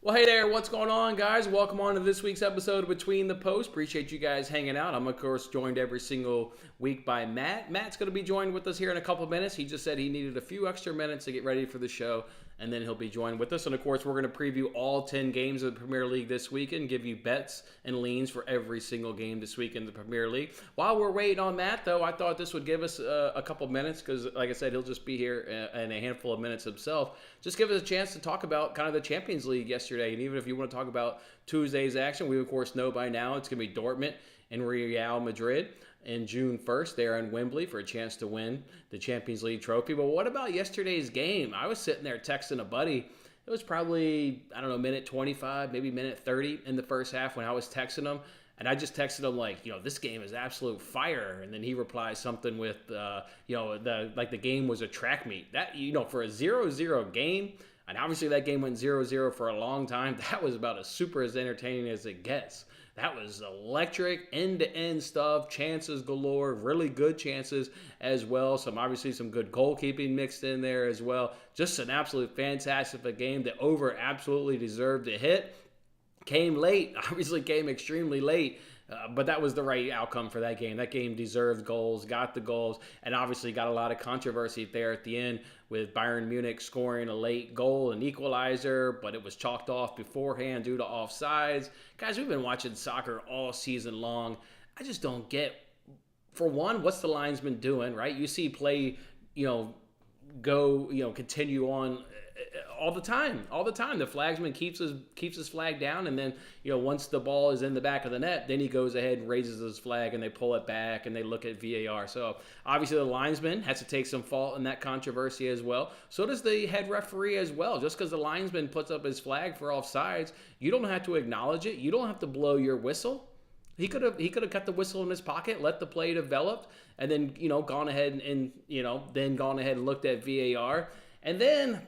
Well, hey there, what's going on, guys? Welcome on to this week's episode of Between the Posts. Appreciate you guys hanging out. I'm, of course, joined every single week by Matt. Matt's going to be joined with us here in a couple minutes. He just said he needed a few extra minutes to get ready for the show, and then he'll be joined with us. And, of course, we're going to preview all 10 games of the Premier League this weekend, give you bets and leans for every single game this week in the Premier League. While we're waiting on Matt, though, I thought this would give us a couple minutes because, like I said, he'll just be here in a handful of minutes himself. Just give us a chance to talk about kind of the Champions League yesterday. And even if you want to talk about Tuesday's action, we, of course, know by now it's going to be Dortmund and Real Madrid in June 1st there in Wembley for a chance to win the Champions League trophy. But what about yesterday's game? I was sitting there texting a buddy. It was probably, I don't know, minute 25, maybe minute 30 in the first half when I was texting him. And I just texted him like, this game is absolute fire. And then he replies something with, the game was a track meet. That, for a 0-0 game, and obviously that game went 0-0 for a long time, that was about as super as entertaining as it gets. That was electric, end-to-end stuff, chances galore, really good chances as well. Obviously some good goalkeeping mixed in there as well. Just an absolute fantastic game. The over absolutely deserved a hit. Came late, obviously came extremely late, but that was the right outcome for that game. That game deserved goals, got the goals, and obviously got a lot of controversy there at the end with Bayern Munich scoring a late goal, an equalizer, but it was chalked off beforehand due to offsides. Guys, we've been watching soccer all season long. I just don't get, for one, what's the linesman doing, right? You see play, continue on all the time. The flagsman keeps his flag down, and then once the ball is in the back of the net, then he goes ahead and raises his flag, and they pull it back, and they look at VAR. So obviously the linesman has to take some fault in that controversy as well. So does the head referee as well. Just because the linesman puts up his flag for offsides, you don't have to acknowledge it. You don't have to blow your whistle. He could have cut the whistle in his pocket, let the play develop, and then gone ahead and then gone ahead and looked at VAR. And then,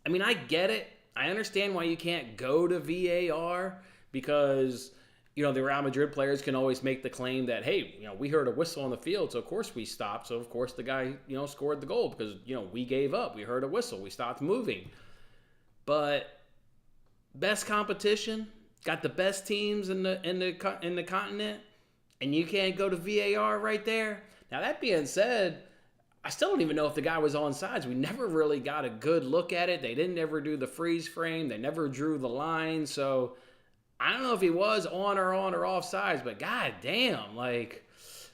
I mean, I get it. I understand why you can't go to VAR because the Real Madrid players can always make the claim that, hey, we heard a whistle on the field, so of course we stopped. So of course the guy scored the goal because we gave up. We heard a whistle. We stopped moving. But best competition, got the best teams in the continent, and you can't go to VAR right there. Now that being said, I still don't even know if the guy was on sides. We never really got a good look at it. They didn't ever do the freeze frame. They never drew the line. So I don't know if he was on or off sides, but god damn, like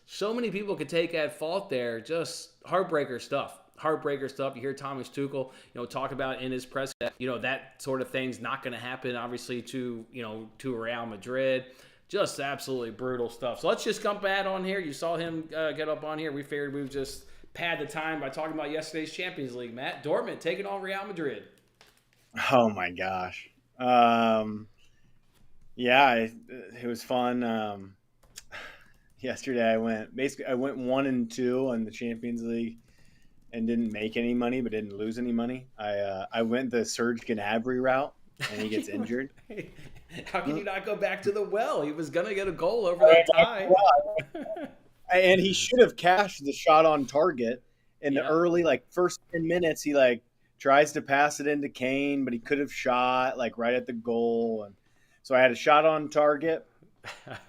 so many people could take at fault there. Just heartbreaker stuff. Heartbreaker stuff. You hear Thomas Tuchel, talk about in his press that, that sort of thing's not going to happen, obviously, to Real Madrid. Just absolutely brutal stuff. So let's just jump back on here. You saw him get up on here. We figured we would just pad the time by talking about yesterday's Champions League. Matt, Dortmund taking on Real Madrid. Oh my gosh. Yeah, it was fun. Yesterday I went 1-2 on the Champions League and didn't make any money, but didn't lose any money. I went the Serge Gnabry route, and he gets injured. How can you not go back to the well? He was gonna get a goal over that tie. And he should have cashed the shot on target in the Yeah. early, first 10 minutes. He tries to pass it into Kane, but he could have shot right at the goal. And so I had a shot on target,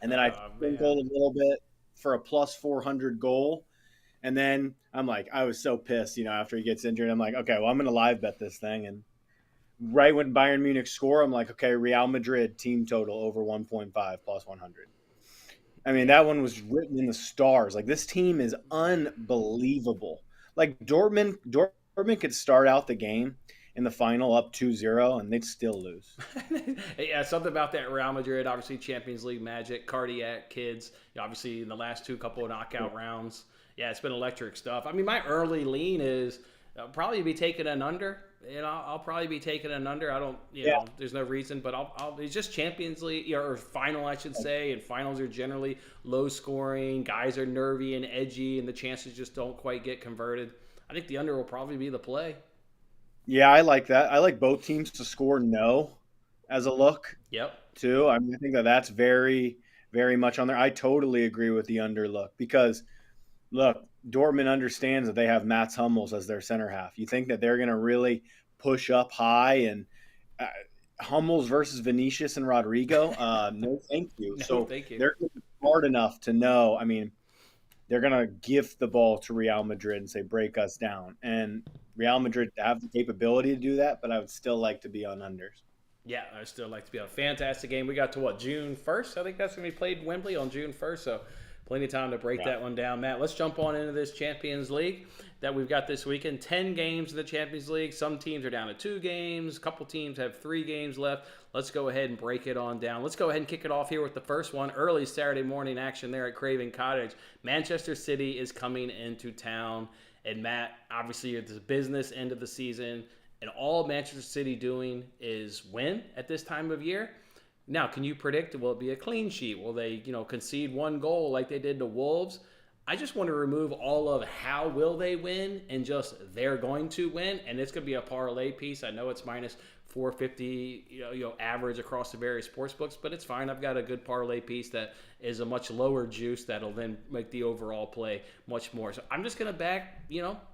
and then I Oh, sprinkled a little bit for a plus 400 goal. And then I was so pissed, after he gets injured. I'm like, okay, well, I'm going to live bet this thing. And right when Bayern Munich score, I'm like, okay, Real Madrid team total over 1.5 plus 100. I mean, that one was written in the stars. This team is unbelievable. Dortmund could start out the game in the final up 2-0, and they'd still lose. Yeah, something about that Real Madrid, obviously Champions League magic, cardiac kids, obviously in the last two knockout rounds. Yeah, it's been electric stuff. I mean, my early lean is I'll probably be taking an under. I'll probably be taking an under. I don't, there's no reason, but it's just Champions League or final, I should say. And finals are generally low scoring. Guys are nervy and edgy, and the chances just don't quite get converted. I think the under will probably be the play. Yeah, I like that. I like both teams to score no as a look Yep. too. I mean, I think that's very, very much on there. I totally agree with the under look because look, Dortmund understands that they have Mats Hummels as their center half. You think that they're going to really push up high and Hummels versus Vinicius and Rodrigo. No, thank you. No, So thank you. they're smart enough to know. I mean, they're gonna gift the ball to Real Madrid and say break us down, and Real Madrid have the capability to do that. But I would still like to be on unders. Yeah, I still like to be a fantastic game. We got to what, June 1st? I think that's going to be played Wembley on June 1st. So plenty of time to break Yeah. that one down. Matt, let's jump on into this Champions League that we've got this weekend. 10 games in the Champions League. Some teams are down to 2 games. A couple teams have 3 games left. Let's go ahead and break it on down. Let's go ahead and kick it off here with the first one. Early Saturday morning action there at Craven Cottage. Manchester City is coming into town. And Matt, obviously it's the business end of the season. And all Manchester City doing is win at this time of year. Now, can you predict, will it be a clean sheet? Will they, concede 1 goal like they did to Wolves? I just want to remove all of how will they win and just they're going to win. And it's going to be a parlay piece. I know it's minus 450, average across the various sports books, but it's fine. I've got a good parlay piece that is a much lower juice that'll then make the overall play much more. So I'm just going to back,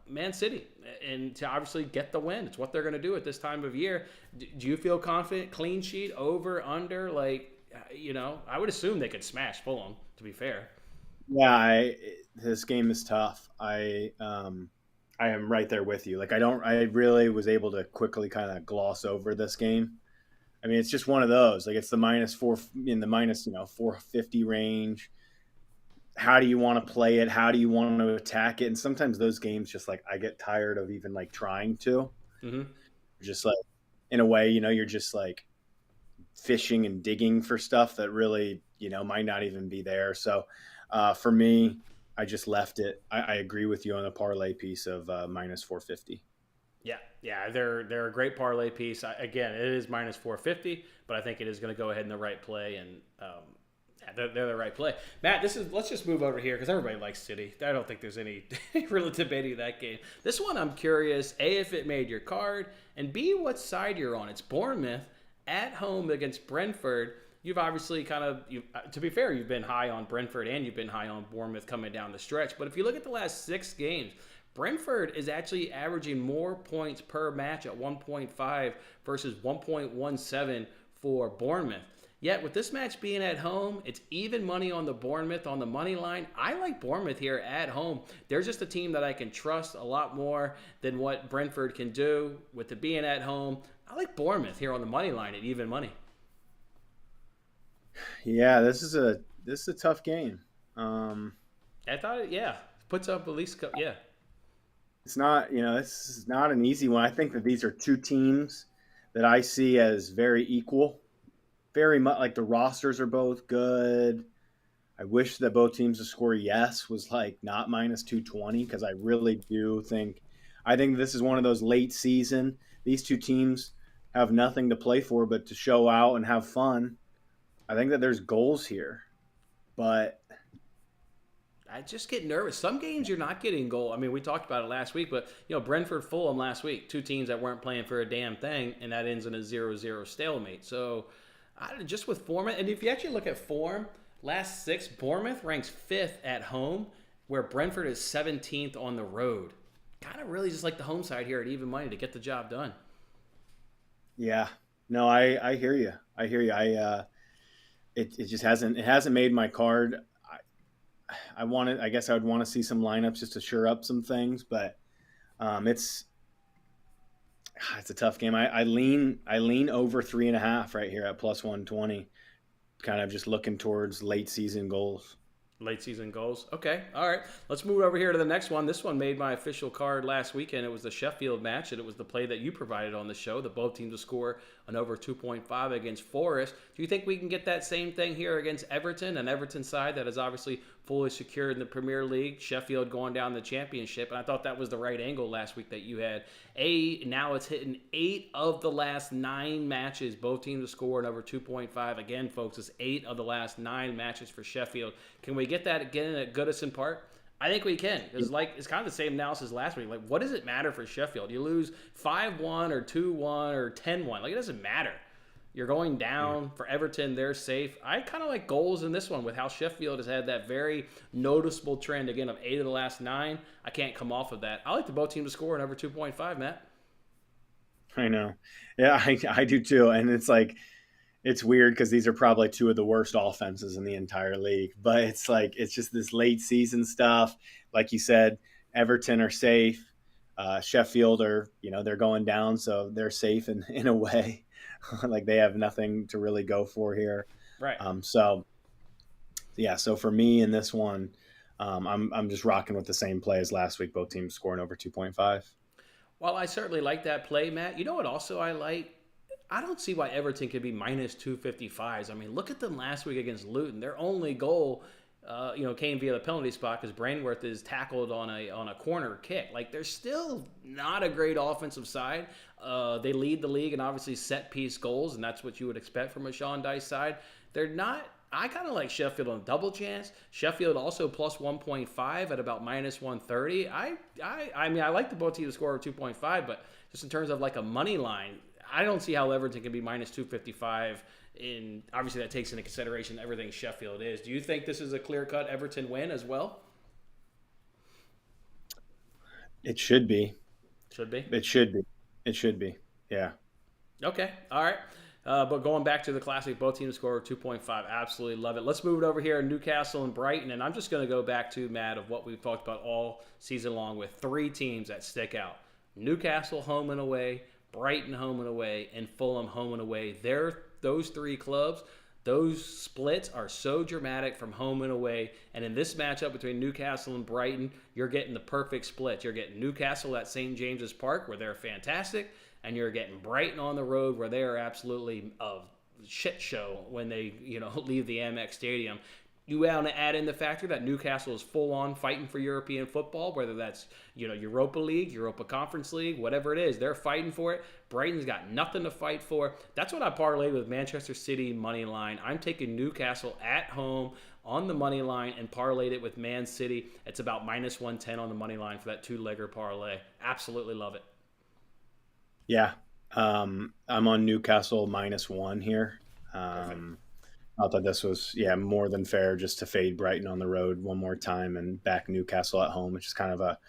Man City and to obviously get the win. It's what they're going to do at this time of year. Do you feel confident? Clean sheet, over, under? I would assume they could smash Fulham, to be fair. Yeah, this game is tough. I am right there with you. Like I really was able to quickly kind of gloss over this game. I mean, it's just one of those. Like it's the -4 in the minus 450 range. How do you want to play it? How do you want to attack it? And sometimes those games just like I get tired of even like trying to. Mm-hmm. Just like in a way, you're just like fishing and digging for stuff that really might not even be there. So for me, I just left it. I agree with you on the parlay piece of minus 450. Yeah, they're a great parlay piece. Again, it is minus 450, but I think it is going to go ahead in the right play, and they're the right play. Matt, let's just move over here because everybody likes City. I don't think there's any really debating that game. This one, I'm curious: A, if it made your card, and B, what side you're on. It's Bournemouth at home against Brentford. You've obviously to be fair, you've been high on Brentford and you've been high on Bournemouth coming down the stretch. But if you look at the last 6 games, Brentford is actually averaging more points per match at 1.5 versus 1.17 for Bournemouth. Yet with this match being at home, it's even money on the Bournemouth on the money line. I like Bournemouth here at home. They're just a team that I can trust a lot more than what Brentford can do with it being at home. I like Bournemouth here on the money line at even money. Yeah, this is a tough game. I thought, puts up at least, yeah. It's not, this is not an easy one. I think that these are 2 teams that I see as very equal, very much like the rosters are both good. I wish that both teams to score was like not minus 220 because I really do think, this is one of those late season. These 2 teams have nothing to play for but to show out and have fun. I think that there's goals here, but I just get nervous. Some games you're not getting goal. I mean, we talked about it last week, but Brentford, Fulham last week, 2 teams that weren't playing for a damn thing, and that ends in a 0-0 stalemate. So, just with form, and if you actually look at form, last 6, Bournemouth ranks 5th at home, where Brentford is 17th on the road. Kind of really just like the home side here at even money to get the job done. Yeah, no, I hear you. It just hasn't made my card. I guess I would want to see some lineups just to shore up some things, but it's a tough game. I lean over 3.5 right here at plus 120, kind of just looking towards late season goals. Late season goals. Okay. All right. Let's move over here to the next one. This one made my official card last weekend. It was the Sheffield match, and it was the play that you provided on the show. The both teams to score an over 2.5 against Forest. Do you think we can get that same thing here against Everton? An Everton side that is obviously fully secured in the Premier League. Sheffield going down the championship. And I thought that was the right angle last week that you had. Now it's hitting 8 of the last 9 matches. Both teams to score an over 2.5. Again, folks, it's 8 of the last 9 matches for Sheffield. Can we get that again at Goodison Park? I think we can. It's kind of the same analysis last week. Like, what does it matter for Sheffield? You lose 5-1 or 2-1 or 10-1. Like, it doesn't matter. You're going down. For Everton, they're safe. I kind of like goals in this one with how Sheffield has had that very noticeable trend, again, of 8 of the last 9. I can't come off of that. I like the both teams to score an over 2.5, Matt. I know. Yeah, I do too. And it's like, it's weird because these are probably two of the worst offenses in the entire league. But it's like, it's just this late season stuff. Like you said, Everton are safe. Sheffield are, they're going down, so they're safe in a way. Like they have nothing to really go for here. Right. So yeah, so for me in this one, I'm just rocking with the same play as last week. Both teams scoring over 2.5. Well, I certainly like that play, Matt. You know what also I like? I don't see why Everton could be minus 255s. I mean, look at them last week against Luton. Their only goal, came via the penalty spot because Brainworth is tackled on a corner kick. Like, they're still not a great offensive side. They lead the league in obviously set piece goals, and that's what you would expect from a Sean Dice side. They're not. I kind of like Sheffield on a double chance. Sheffield also plus 1.5 at about minus 130. I mean, I like the both teams to score 2.5, but just in terms of like a money line, I don't see how Everton can be minus 255. In obviously that takes into consideration everything Sheffield is. Do you think this is a clear cut Everton win as well? It should be. Should be. It should be. It should be. Yeah. Okay. All right. But going back to the classic, both teams score 2.5. Absolutely love it. Let's move it over here Newcastle and Brighton. And I'm just going to go back to, Matt, of what we've talked about all season long with three teams that stick out. Newcastle home and away, Brighton home and away, and Fulham home and away. Those three clubs, those splits are so dramatic from home and away. And in this matchup between Newcastle and Brighton, you're getting the perfect split. You're getting Newcastle at St. James's Park, where they're fantastic, and you're getting Brighton on the road, where they are absolutely a shit show when they leave the Amex Stadium. You want to add in the factor that Newcastle is full on fighting for European football, whether that's Europa League, Europa Conference League, whatever it is, they're fighting for it. Brighton's got nothing to fight for. That's what I parlayed with Manchester City money line. I'm taking Newcastle at home on the money line and parlayed it with Man City. It's about minus 110 on the money line for that two-legger parlay. Absolutely love it. Yeah. I'm on Newcastle -1 here. I thought this was, more than fair just to fade Brighton on the road one more time and back Newcastle at home, which is kind of a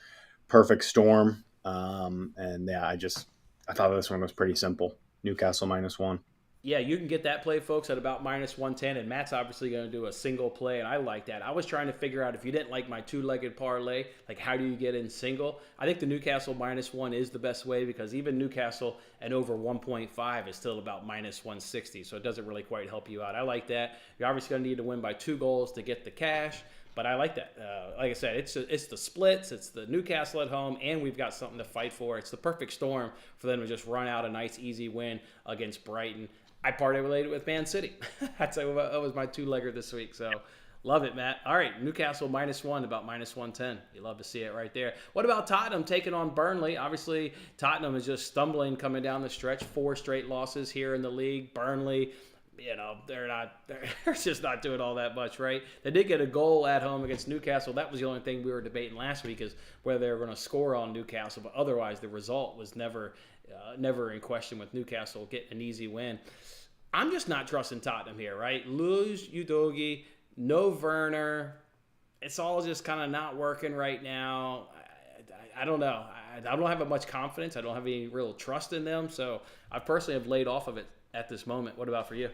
perfect storm. And yeah, I thought this one was pretty simple. Newcastle -1. Yeah, you can get that play, folks, at about minus 110, and Matt's obviously going to do a single play, and I like that. I was trying to figure out if you didn't like my two-legged parlay, like how do you get in single? I think the Newcastle -1 is the best way because even Newcastle and over 1.5 is still about minus 160, so it doesn't really quite help you out. I like that. You're obviously going to need to win by 2 goals to get the cash. But I like that. Like I said, it's the splits, it's the Newcastle at home, and we've got something to fight for. It's the perfect storm for them to just run out a nice, easy win against Brighton. I party related with Man City. That was my two-legger this week. So love it, Matt. All right, Newcastle -1, about minus 110. You love to see it right there. What about Tottenham taking on Burnley? Obviously, Tottenham is just stumbling coming down the stretch. 4 straight losses here in the league. Burnley, they're just not doing all that much, right? They did get a goal at home against Newcastle. That was the only thing we were debating last week is whether they were going to score on Newcastle. But otherwise, the result was never in question with Newcastle getting an easy win. I'm just not trusting Tottenham here, right? Lose Udogi, no Werner. It's all just kind of not working right now. I don't know. I don't have much confidence. I don't have any real trust in them. So I personally have laid off of it at this moment. What about for you?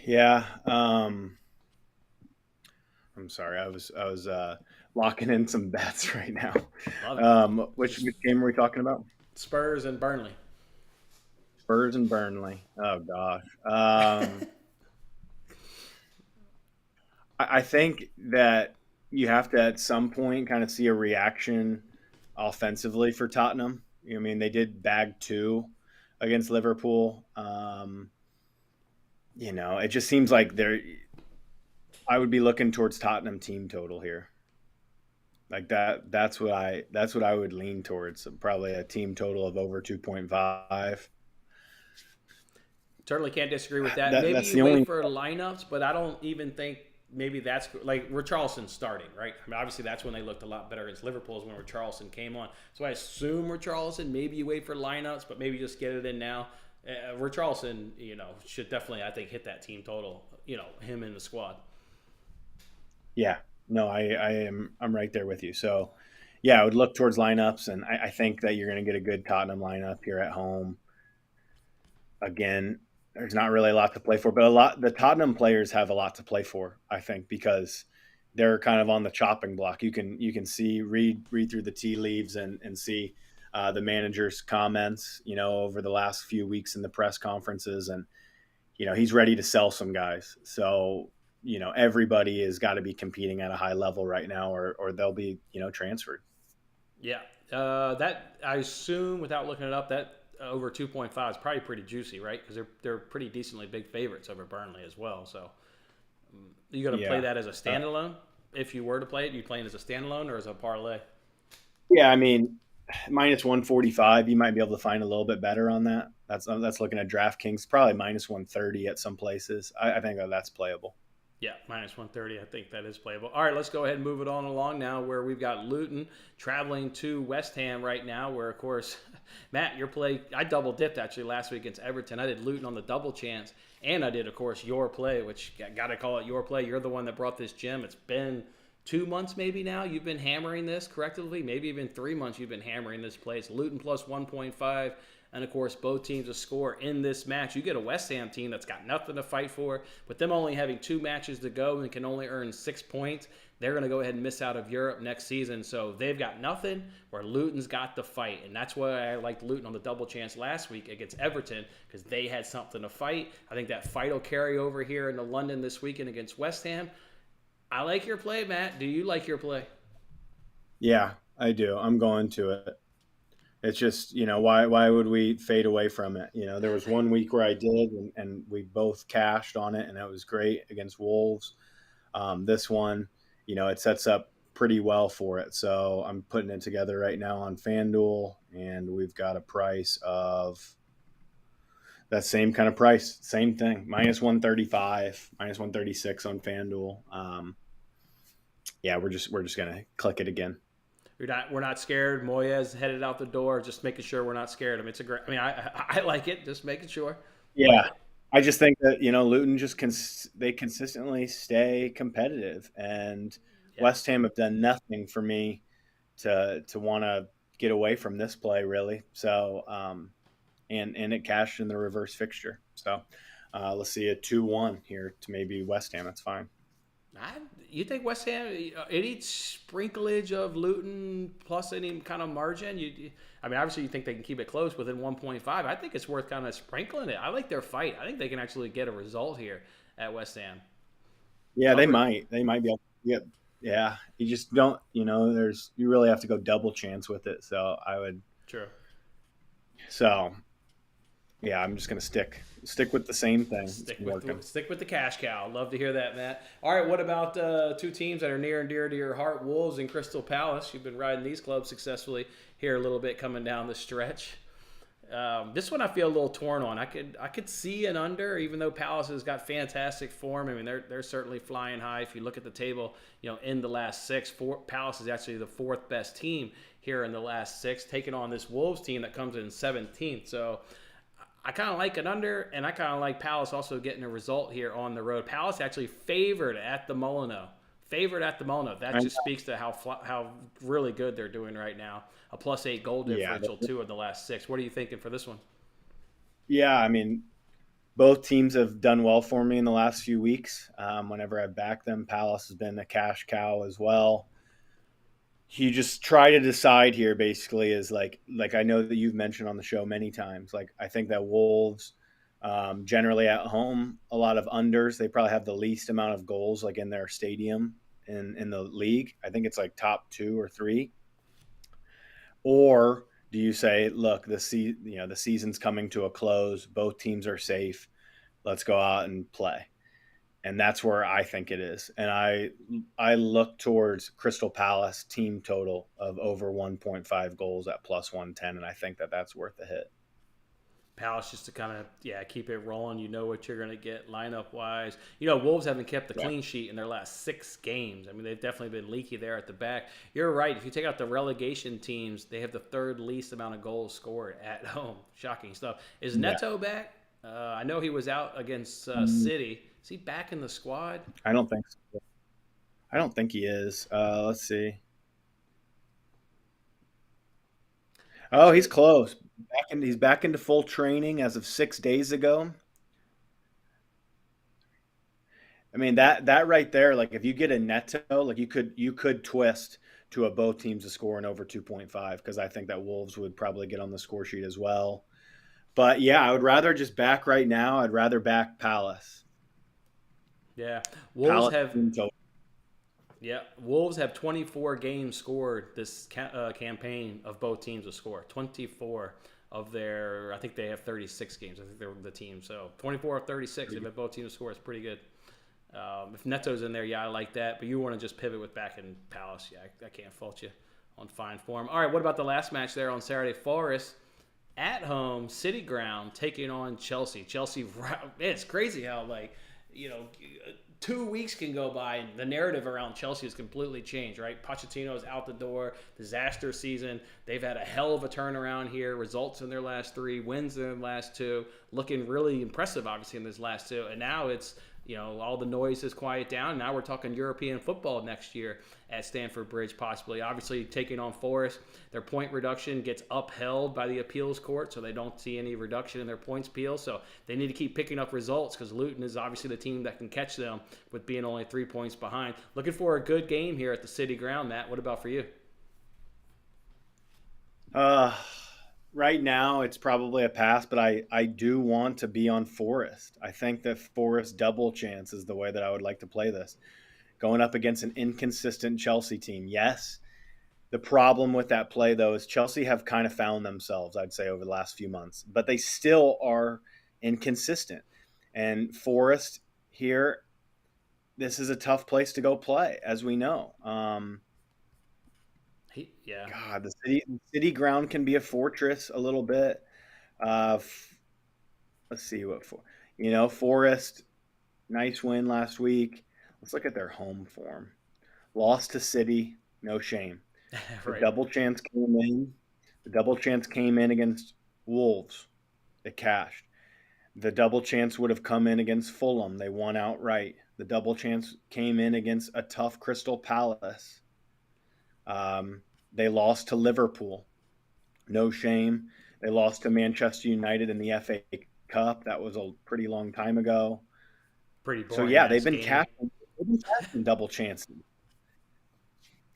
Yeah. I'm sorry. I was locking in some bets right now. Which game are we talking about? Spurs and Burnley. Spurs and Burnley. Oh gosh. I think that you have to at some point kind of see a reaction offensively for Tottenham. I mean, they did bag 2 against Liverpool. It just seems like I would be looking towards Tottenham team total here. Like that's what I would lean towards. Probably a team total of over 2.5. Certainly can't disagree with that. Maybe you wait for lineups, but I don't even think maybe that's like Richarlison starting, right? I mean, obviously that's when they looked a lot better against Liverpool is when Richarlison came on. So I assume Richarlison, maybe you wait for lineups, but maybe just get it in now. Richarlison, should definitely, I think, hit that team total, him in the squad. Yeah, no, I'm right there with you. So yeah, I would look towards lineups, and I think that you're going to get a good Tottenham lineup here at home. Again, there's not really a lot to play for, but the Tottenham players have a lot to play for, I think, because they're kind of on the chopping block. You can see read through the tea leaves and see the manager's comments, over the last few weeks in the press conferences, and he's ready to sell some guys. So everybody has got to be competing at a high level right now, or they'll be transferred. Yeah, that I assume without looking it up that over 2.5 is probably pretty juicy, right? Because they're pretty decently big favorites over Burnley as well. So you going to play Yeah. that as a standalone? If you were to play it, you playing as a standalone or as a parlay? Yeah, I mean, minus 145, you might be able to find a little bit better on that. That's looking at DraftKings, probably minus 130 at some places. I think that's playable. Yeah, minus 130. I think that is playable. All right, let's go ahead and move it on along now where we've got Luton traveling to West Ham right now, where, of course, Matt, your play, I double dipped actually last week against Everton. I did Luton on the double chance, and I did, of course, your play, which got to call it your play. You're the one that brought this gem. It's been 2 months maybe now you've been hammering this correctively, maybe even 3 months you've been hammering this play. It's Luton plus 1.5, and of course both teams to score in this match. You get a West Ham team that's got nothing to fight for, but them only having 2 matches to go and can only earn 6 points. They're going to go ahead and miss out of Europe next season, so they've got nothing where Luton's got the fight, and that's why I liked Luton on the double chance last week against Everton, because they had something to fight. I think that fight will carry over here into London this weekend against West Ham. I like your play, Matt. Do you like your play? Yeah, I do. I'm going to it. It's just, why would we fade away from it? There was one week where I did, and we both cashed on it, and that was great against Wolves. This one, it sets up pretty well for it. So I'm putting it together right now on FanDuel, and we've got a price of that same kind of price, same thing, minus 135, minus 136 on FanDuel. Yeah, we're just gonna click it again. We're not scared. Moyes headed out the door. Just making sure we're not scared. I mean, it's a great. I mean, I like it. Just making sure. Like Yeah, it. I just think that Luton just they consistently stay competitive, and Yeah. West Ham have done nothing for me to want to get away from this play really. So and it cashed in the reverse fixture. So let's see a 2-1 here to maybe West Ham. That's fine. I, you think West Ham any sprinklage of Luton plus any kind of margin? I mean, obviously you think they can keep it close within 1.5. I think it's worth kind of sprinkling it. I like their fight. I think they can actually get a result here at West Ham. Yeah, they Cover. might. They might be able to get. Yeah, you just don't. You really have to go double chance with it. So I would. True. So yeah, I'm just gonna stick with the same thing. It's been working. Stick with the cash cow. Love to hear that, Matt. All right, what about two teams that are near and dear to your heart? Wolves and Crystal Palace. You've been riding these clubs successfully here a little bit coming down the stretch. This one I feel a little torn on. I could see an under, even though Palace has got fantastic form. I mean, they're certainly flying high. If you look at the table, in the last six, Palace is actually the fourth best team here in the last six, taking on this Wolves team that comes in 17th. So I kind of like an under, and I kind of like Palace also getting a result here on the road. Palace actually favored at the Molyneux. Favored at the Molyneux. That just speaks to how really good they're doing right now. A +8 goal Yeah, differential, two of the last six. What are you thinking for this one? yeah. I mean, both teams have done well for me in the last few weeks. Whenever I've backed them, Palace has been a cash cow as well. You just try to decide here. Basically, is like I know that you've mentioned on the show many times. Like I think that Wolves, generally at home, a lot of unders. They probably have the least amount of goals, like in their stadium in the league. I think it's like top two or three. Or do you say, look, the season's coming to a close. Both teams are safe. Let's go out and play. And that's where I think it is. And I look towards Crystal Palace team total of over 1.5 goals at +110, and I think that that's worth a hit. Palace just to kind of keep it rolling. You know what you're going to get lineup wise. Wolves haven't kept the Yeah. clean sheet in their last 6 games. I mean, they've definitely been leaky there at the back. You're right. If you take out the relegation teams, they have the third least amount of goals scored at home. Shocking stuff. Is Yeah. Neto back? I know he was out against Mm, City. Is he back in the squad? I don't think so. I don't think he is. Let's see. Oh, he's close. He's back into full training as of 6 days ago. I mean that right there, like if you get a Neto, like you could twist to a both teams to score in over 2.5 because I think that Wolves would probably get on the score sheet as well. But yeah, I would rather just back right now. I'd rather back Palace. Yeah, Wolves Palace have team total. yeah Wolves have 24 games scored this campaign of both teams to score 24 of their. I think they have 36 games. I think they're the team. So 24 of 36. They've had both teams score. It's pretty good. If Neto's in there, yeah, I like that. But you want to just pivot with back in Palace. Yeah, I can't fault you on fine form. All right, what about the last match there on Saturday? Forest at home, City Ground, taking on Chelsea. Chelsea, it's crazy how, like, 2 weeks can go by and the narrative around Chelsea has completely changed, right? Pochettino's out the door, disaster season. They've had a hell of a turnaround here, results in their last three, wins in their last two, looking really impressive, obviously, in this last two. And now it's, all the noise has quieted down. Now we're talking European football next year at Stamford Bridge, possibly. Obviously, taking on Forest, their point reduction gets upheld by the appeals court, so they don't see any reduction in their points appeal. So they need to keep picking up results because Luton is obviously the team that can catch them with being only 3 points behind. Looking for a good game here at the City Ground, Matt. What about for you? Uh, right now it's probably a pass, but I do want to be on Forest. I think that Forest double chance is the way that I would like to play this. Going up against an inconsistent Chelsea team. Yes, the problem with that play, though, is Chelsea have kind of found themselves, I'd say, over the last few months, but they still are inconsistent. And Forest here, this is a tough place to go play, as we know. Yeah. God, the city ground can be a fortress a little bit. Uh, let's see what for. Forest, nice win last week. Let's look at their home form. Lost to City, no shame. The Right. double chance came in. The double chance came in against Wolves. It cashed. The double chance would have come in against Fulham. They won outright. The double chance came in against a tough Crystal Palace. They lost to Liverpool. No shame. They lost to Manchester United in the FA Cup. That was a pretty long time ago. Pretty So boring yeah, ass game. they've been cashing double chances.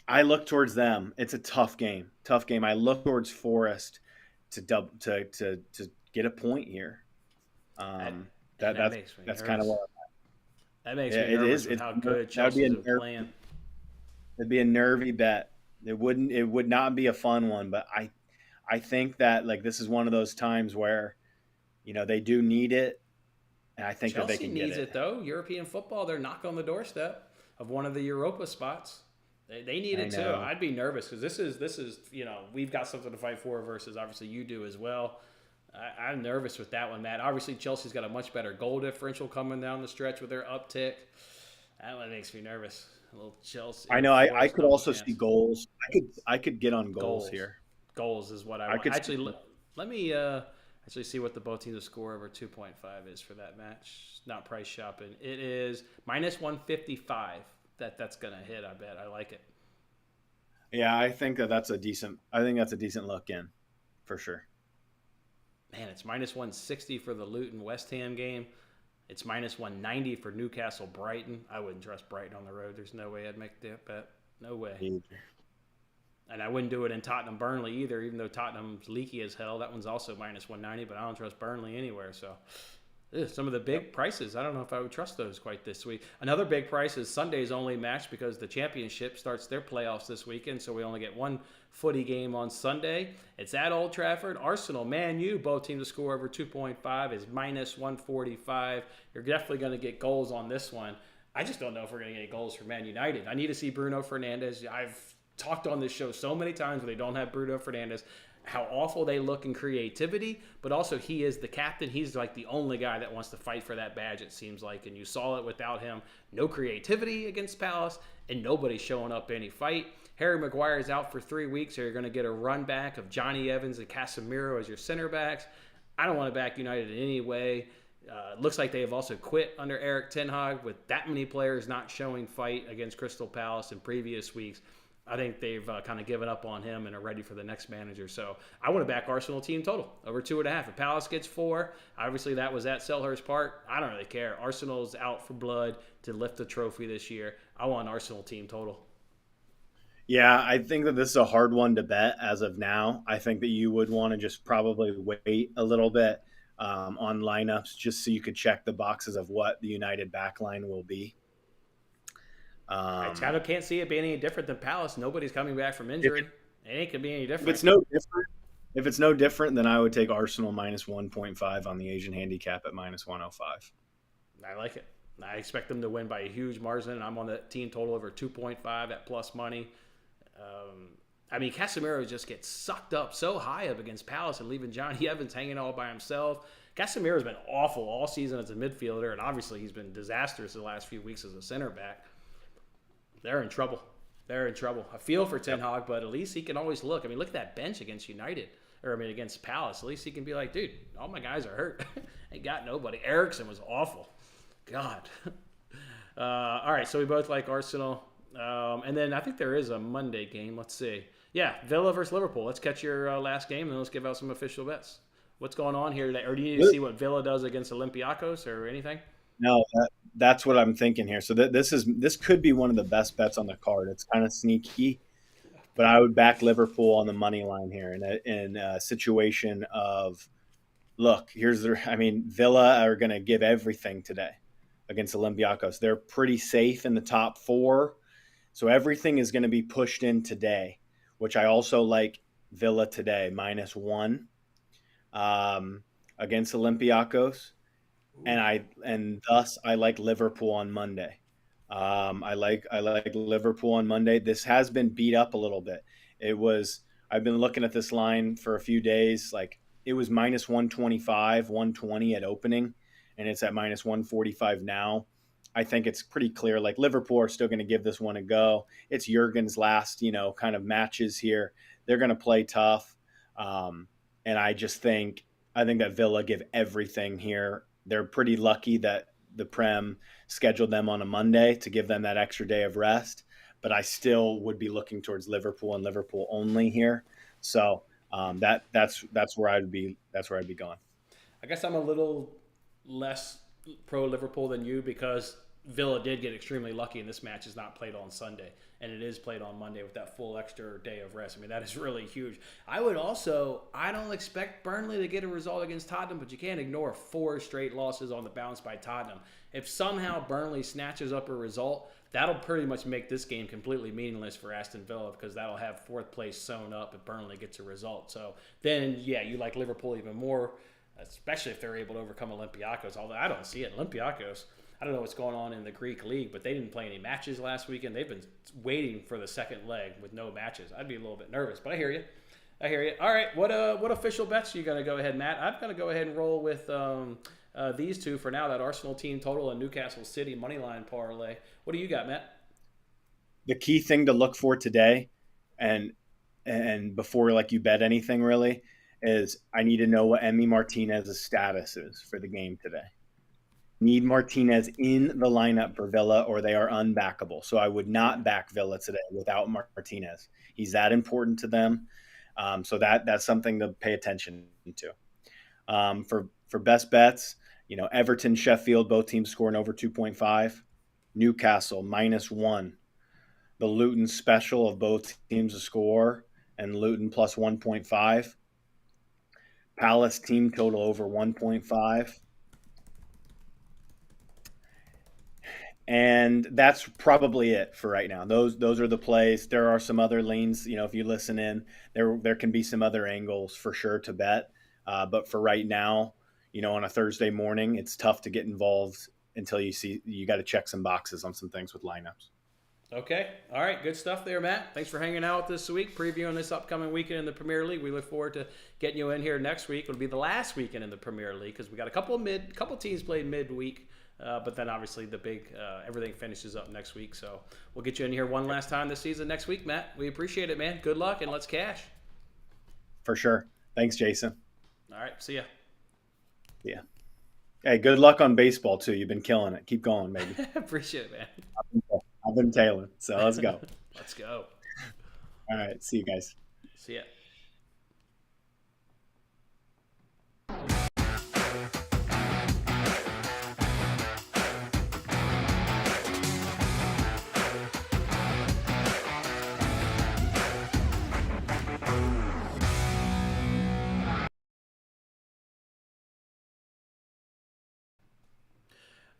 I look towards them. It's a tough game. Tough game. I look towards Forest to get a point here. That, Um, man, that that that's makes me that's kind of nervous. what. That makes Yeah, me it is. nervous with how good That would be Chelsea's been playing. it'd be a nervy bet. It would not be a fun one, but I think that like this is one of those times where they do need it, and I think that they Chelsea can get needs it. it though. European football, they're knocking on the doorstep of one of the Europa spots. They need I it too. know. I'd be nervous because this is we've got something to fight for versus obviously you do as well. I'm nervous with that one, Matt. Obviously Chelsea's got a much better goal differential coming down the stretch with their uptick. That one makes me nervous. A little Chelsea I or know. I Forest could double also see chance. goals. I could get on goals Goals. here. Goals is what I I want. could see. Actually, let me actually see what the both teams score over 2.5 is for that match. Not price shopping. It is minus 155. That's gonna hit. I bet. I like it. Yeah, I think that's a decent. I think that's a decent look in, for sure. Man, it's minus 160 for the Luton West Ham game. It's minus 190 for Newcastle Brighton. I wouldn't trust Brighton on the road. There's no way I'd make that bet. No way. And I wouldn't do it in Tottenham Burnley either, even though Tottenham's leaky as hell. That one's also minus 190, but I don't trust Burnley anywhere. So some of the big prices, I don't know if I would trust those quite this week. Another big price is Sunday's only match because the championship starts their playoffs this weekend, so we only get one footy game on Sunday. It's at Old Trafford. Arsenal, Man U, both teams to score over 2.5 is minus 145. You're definitely going to get goals on this one. I just don't know if we're going to get goals for Man United. I need to see Bruno Fernandes. I've talked on this show so many times where they don't have Bruno Fernandes, how awful they look in creativity, but also he is the captain. He's like the only guy that wants to fight for that badge, it seems like, and you saw it without him. No creativity against Palace, and nobody showing up any fight. Harry Maguire is out for 3 weeks, so you're going to get a run back of Johnny Evans and Casemiro as your center backs. I don't want to back United in any way. Looks like they have also quit under Eric Ten Hag with that many players not showing fight against Crystal Palace in previous weeks. I think they've kind of given up on him and are ready for the next manager. So I want to back Arsenal team total over 2.5. If Palace gets 4, obviously that was at Selhurst Park. I don't really care. Arsenal's out for blood to lift the trophy this year. I want Arsenal team total. Yeah, I think that this is a hard one to bet as of now. I think that you would want to just probably wait a little bit on lineups just so you could check the boxes of what the United backline will be. I kind of can't see it being any different than Palace. Nobody's coming back from If, injury. It ain't gonna be any if different. it's no different, if it's no different, then I would take Arsenal minus 1.5 on the Asian handicap at minus 105. I like it. I expect them to win by a huge margin, and I'm on the team total over 2.5 at plus money. I mean, Casemiro just gets sucked up so high up against Palace and leaving Johnny Evans hanging all by himself. Casemiro's been awful all season as a midfielder, and obviously he's been disastrous the last few weeks as a center back. They're in trouble. They're in trouble. I feel for Ten Hag, but at least he can always look. I mean, look at that bench against United, or I mean against Palace. At least he can be like, dude, all my guys are hurt. Ain't got nobody. Eriksson was awful. God. All right, so we both like Arsenal. And then I think there is a Monday game. Let's see. Yeah, Villa versus Liverpool. Let's catch your last game, and then let's give out some official bets. What's going on here today? Or do you need to see what Villa does against Olympiacos or anything? No, that's what I'm thinking here. So this could be one of the best bets on the card. It's kind of sneaky, but I would back Liverpool on the money line here in a situation of look. Villa are going to give everything today against Olympiacos. They're pretty safe in the top 4, so everything is going to be pushed in today, which I also like Villa today -1 against Olympiacos. And thus I like Liverpool on Monday. I like Liverpool on Monday. This has been beat up a little bit. I've been looking at this line for a few days. Like it was -125, 120 at opening, and it's at -145 now. I think it's pretty clear. Like Liverpool are still going to give this one a go. It's Jurgen's last, kind of matches here. They're going to play tough, and I think that Villa give everything here. They're pretty lucky that the Prem scheduled them on a Monday to give them that extra day of rest. But I still would be looking towards Liverpool and Liverpool only here. So that's where I'd be. That's where I'd be going. I guess I'm a little less pro Liverpool than you because Villa did get extremely lucky, and this match is not played on Sunday, and it is played on Monday with that full extra day of rest. I mean, that is really huge. I don't expect Burnley to get a result against Tottenham, but you can't ignore 4 straight losses on the bounce by Tottenham. If somehow Burnley snatches up a result, that'll pretty much make this game completely meaningless for Aston Villa because that'll have 4th place sewn up if Burnley gets a result. So then, yeah, you like Liverpool even more, especially if they're able to overcome Olympiacos, although I don't see it. Olympiacos, I don't know what's going on in the Greek league, but they didn't play any matches last weekend. They've been waiting for the second leg with no matches. I'd be a little bit nervous, but I hear you. All right, what official bets are you going to go ahead, Matt? I'm going to go ahead and roll with these two for now, that Arsenal team total and Newcastle City moneyline parlay. What do you got, Matt? The key thing to look for today, and before like you bet anything really, is I need to know what Emi Martinez's status is for the game today. Need Martinez in the lineup for Villa or they are unbackable. So I would not back Villa today without Martinez. He's that important to them. So that's something to pay attention to. For best bets, Everton, Sheffield, both teams scoring over 2.5. Newcastle -1. The Luton special of both teams to score and Luton plus 1.5. Palace team total over 1.5. And that's probably it for right now. Those are the plays. There are some other leans. If you listen in, there can be some other angles for sure to bet. But for right now, on a Thursday morning, it's tough to get involved until you got to check some boxes on some things with lineups. Okay. All right. Good stuff there, Matt. Thanks for hanging out this week, previewing this upcoming weekend in the Premier League. We look forward to getting you in here next week. It'll be the last weekend in the Premier League because we got a couple teams played midweek. But then obviously the big everything finishes up next week. So we'll get you in here one last time this season next week, Matt. We appreciate it, man. Good luck, and let's cash. For sure. Thanks, Jason. All right. See ya. Yeah. Hey, good luck on baseball, too. You've been killing it. Keep going, baby. Appreciate it, man. I've been tailing, so let's go. Let's go. All right. See you guys. See ya.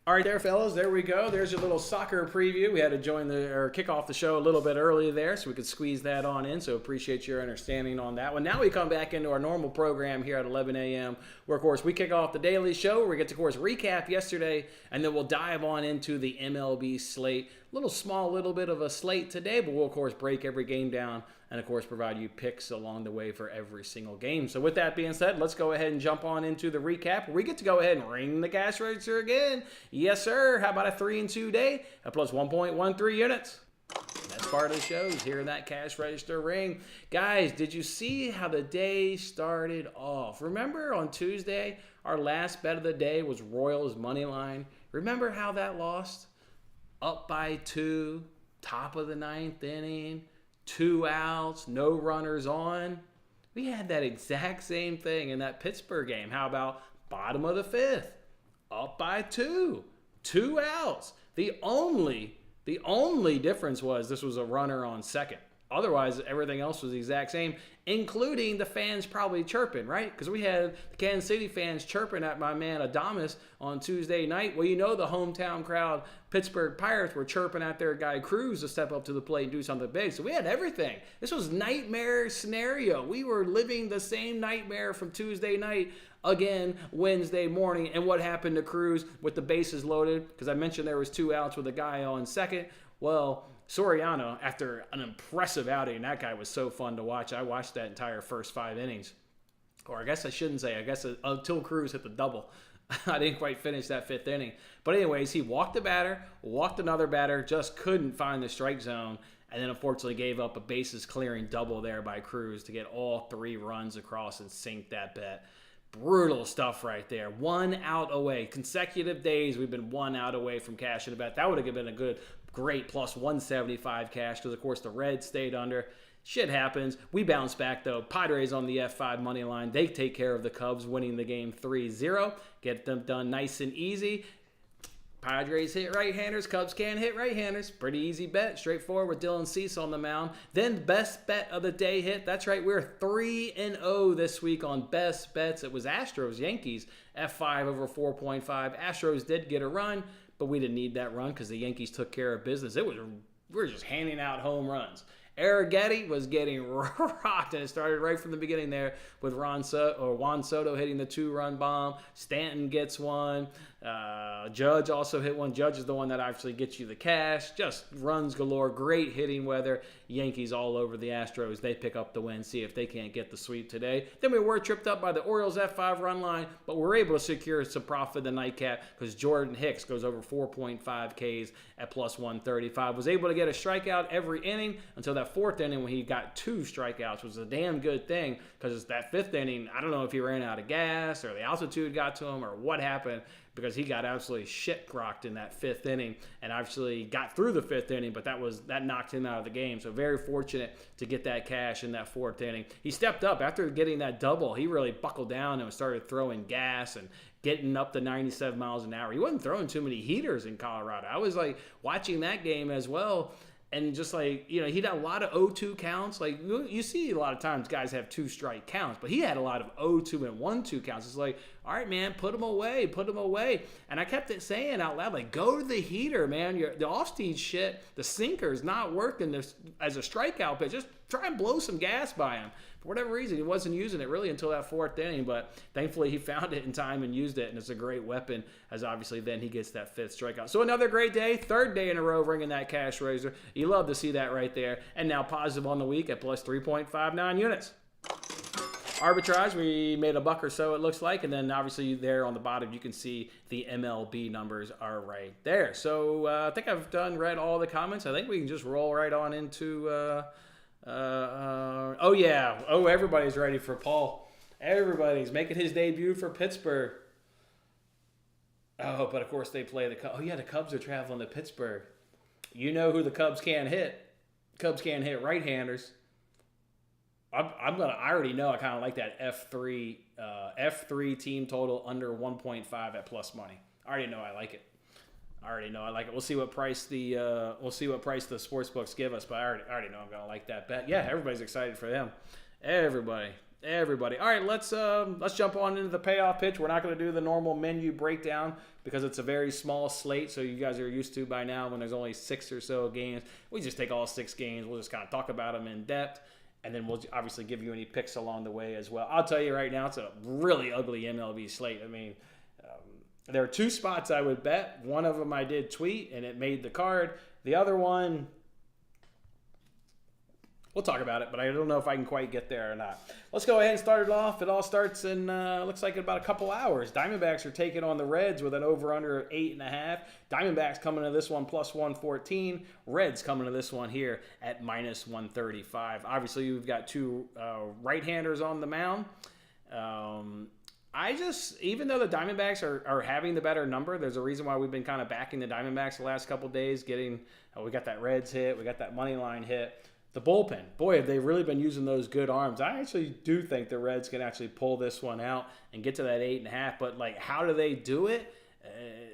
All right, there, fellas. There we go. There's your little soccer preview. We had to kick off the show a little bit early there, so we could squeeze that on in. So appreciate your understanding on that one. Now we come back into our normal program here at 11 a.m., where of course we kick off the daily show, where we get to of course recap yesterday, and then we'll dive on into the MLB slate. Little bit of a slate today, but we'll of course break every game down and of course provide you picks along the way for every single game. So with that being said, let's go ahead and jump on into the recap, where we get to go ahead and ring the cash register again. Yes, sir. How about a 3-2 day at plus 1.13 units? That's part of the shows here in that cash register ring. Guys, did you see how the day started off? Remember on Tuesday, our last bet of the day was Royals money line. Remember how that lost? Up by 2, top of the 9th inning, 2 outs, no runners on. We had that exact same thing in that Pittsburgh game. How about bottom of the 5th, up by 2, 2 outs. The only difference was this was a runner on second. Otherwise, everything else was the exact same, including the fans probably chirping, right? Because we had the Kansas City fans chirping at my man Adames on Tuesday night. Well, you know the hometown crowd, Pittsburgh Pirates, were chirping at their guy Cruz to step up to the plate and do something big. So we had everything. This was nightmare scenario. We were living the same nightmare from Tuesday night again Wednesday morning. And what happened to Cruz with the bases loaded? Because I mentioned there was 2 outs with a guy on second. Well, Soriano, after an impressive outing, that guy was so fun to watch. I watched that entire first 5 innings. Or I guess I shouldn't say. I guess until Cruz hit the double. I didn't quite finish that 5th inning. But anyways, he walked the batter, walked another batter, just couldn't find the strike zone. And then unfortunately gave up a bases clearing double there by Cruz to get all 3 runs across and sink that bet. Brutal stuff right there. 1 out away. Consecutive days we've been 1 out away from cashing a bet. That would have been a great plus 175 cash, because of course the Reds stayed under. Shit happens. We bounce back though. Padres on the F5 money line. They take care of the Cubs, winning the game 3-0. Get them done nice and easy. Padres hit right-handers. Cubs can't hit right-handers. Pretty easy bet. Straightforward with Dylan Cease on the mound. Then best bet of the day hit. That's right. We're 3-0 this week on best bets. It was Astros-Yankees. F5 over 4.5. Astros did get a run, but we didn't need that run because the Yankees took care of business. We were just handing out home runs. Arrighetti was getting rocked, and it started right from the beginning there with Juan Soto hitting the 2-run bomb. Stanton gets one. Judge also hit one. Judge is the one that actually gets you the cash. Just runs galore. Great hitting weather. Yankees all over the Astros. They pick up the win. See if they can't get the sweep today. Then we were tripped up by the Orioles F5 run line, but we're able to secure some profit in the nightcap because Jordan Hicks goes over 4.5 Ks at plus 135. Was able to get a strikeout every inning until that 4th inning when he got 2 strikeouts, which was a damn good thing because that 5th inning, I don't know if he ran out of gas or the altitude got to him or what happened, because he got absolutely shit-crocked in that 5th inning and actually got through the 5th inning, but that knocked him out of the game. So very fortunate to get that cash in that 4th inning. He stepped up after getting that double. He really buckled down and started throwing gas and getting up to 97 miles an hour. He wasn't throwing too many heaters in Colorado. I was like watching that game as well. And just like, he had a lot of 0-2 counts. Like, you see a lot of times guys have 2-strike counts, but he had a lot of 0-2 and 1-2 counts. It's like, all right, man, put him away. And I kept saying out loud, like, go to the heater, man. The off-speed shit, the sinker's not working as a strikeout pitch. Just try and blow some gas by him. For whatever reason, he wasn't using it really until that 4th inning, but thankfully he found it in time and used it, and it's a great weapon as obviously then he gets that 5th strikeout. So another great day, 3rd day in a row ringing that cash raiser. You love to see that right there. And now positive on the week at plus 3.59 units. Arbitrage, we made $1 or so it looks like, and then obviously there on the bottom you can see the MLB numbers are right there. So I think I've read all the comments. I think we can just roll right on into... everybody's ready for Paul. Everybody's making his debut for Pittsburgh. Oh, but of course they play the Cubs. Oh, yeah, the Cubs are traveling to Pittsburgh. You know who the Cubs can't hit. Cubs can't hit right-handers. I already know I kind of like that F3 team total under 1.5 at plus money. I already know I like it. We'll see what price the sports books give us, but I already know I'm gonna like that bet. Yeah, everybody's excited for them. Everybody. All right, let's jump on into the payoff pitch. We're not going to do the normal menu breakdown because it's a very small slate, so you guys are used to by now when there's only 6 or so games. We just take all 6 games. We'll just kind of talk about them in depth, and then we'll obviously give you any picks along the way as well. I'll tell you right now, it's a really ugly MLB slate. I mean, there are 2 spots I would bet. One of them I did tweet, and it made the card. The other one, we'll talk about it, but I don't know if I can quite get there or not. Let's go ahead and start it off. It all starts in, looks like in about a couple hours. Diamondbacks are taking on the Reds with an over-under of 8.5. Diamondbacks coming to this one plus 114. Reds coming to this one here at minus 135. Obviously, you've got 2 right-handers on the mound. Even though the Diamondbacks are having the better number, there's a reason why we've been kind of backing the Diamondbacks the last couple days. We got that Reds hit, we got that money line hit. The bullpen, boy, have they really been using those good arms. I actually do think the Reds can actually pull this one out and get to that 8.5. But like, how do they do it?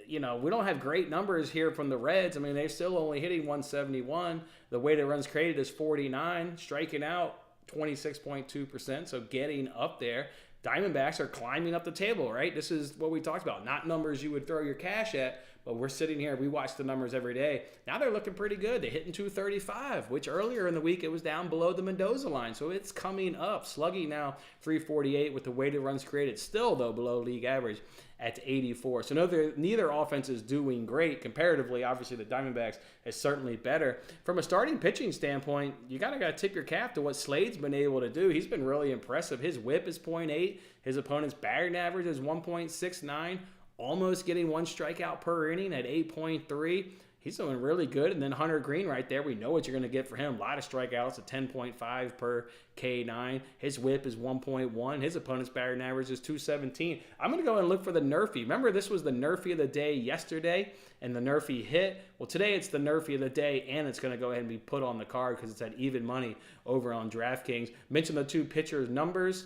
We don't have great numbers here from the Reds. I mean, they're still only hitting 171. The weighted runs created is 49, striking out 26.2%. So getting up there. Diamondbacks are climbing up the table, right? This is what we talked about. Not numbers you would throw your cash at, but we're sitting here. We watch the numbers every day. Now they're looking pretty good. They're hitting 235, which earlier in the week it was down below the Mendoza line. So it's coming up. Slugging now 348 with the weighted runs created. Still, though, below league average at 84. So neither offense is doing great. Comparatively, obviously, the Diamondbacks is certainly better. From a starting pitching standpoint, you got to tip your cap to what Slade's been able to do. He's been really impressive. His whip is 0.8. His opponent's batting average is 1.69. Almost getting 1 strikeout per inning at 8.3. He's doing really good. And then Hunter Green right there, we know what you're going to get for him. A lot of strikeouts at 10.5 per K9. His whip is 1.1. His opponent's batting average is 217. I'm going to go and look for the Nerfy. Remember, this was the Nerfy of the day yesterday, and the Nerfy hit. Well, today it's the Nerfy of the day, and it's going to go ahead and be put on the card because it's at even money over on DraftKings. Mention the 2 pitchers' numbers.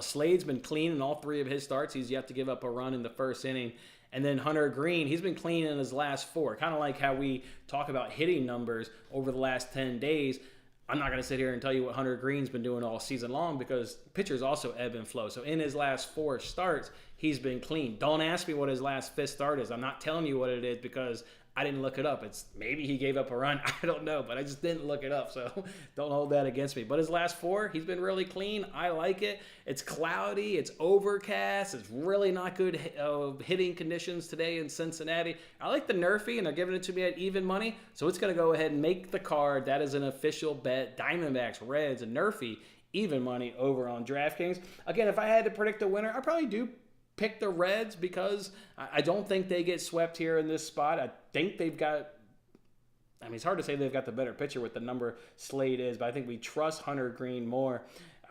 Slade's been clean in all 3 of his starts. He's yet to give up a run in the first inning. And then Hunter Green, he's been clean in his last 4. Kind of like how we talk about hitting numbers over the last 10 days. I'm not going to sit here and tell you what Hunter Green's been doing all season long because pitchers also ebb and flow. So in his last 4 starts, he's been clean. Don't ask me what his last 5th start is. I'm not telling you what it is because I didn't look it up. It's maybe he gave up a run. I don't know, but I just didn't look it up, so don't hold that against me. But his last 4, he's been really clean. I like it. It's cloudy. It's overcast. It's really not good hitting conditions today in Cincinnati. I like the Nerfy, and they're giving it to me at even money, so it's going to go ahead and make the card. That is an official bet. Diamondbacks, Reds, and Nerfy, even money over on DraftKings. Again, if I had to predict a winner, I probably do pick the Reds because I don't think they get swept here in this spot. I think they've got, it's hard to say they've got the better pitcher with the number Slade is, but I think we trust Hunter Green more.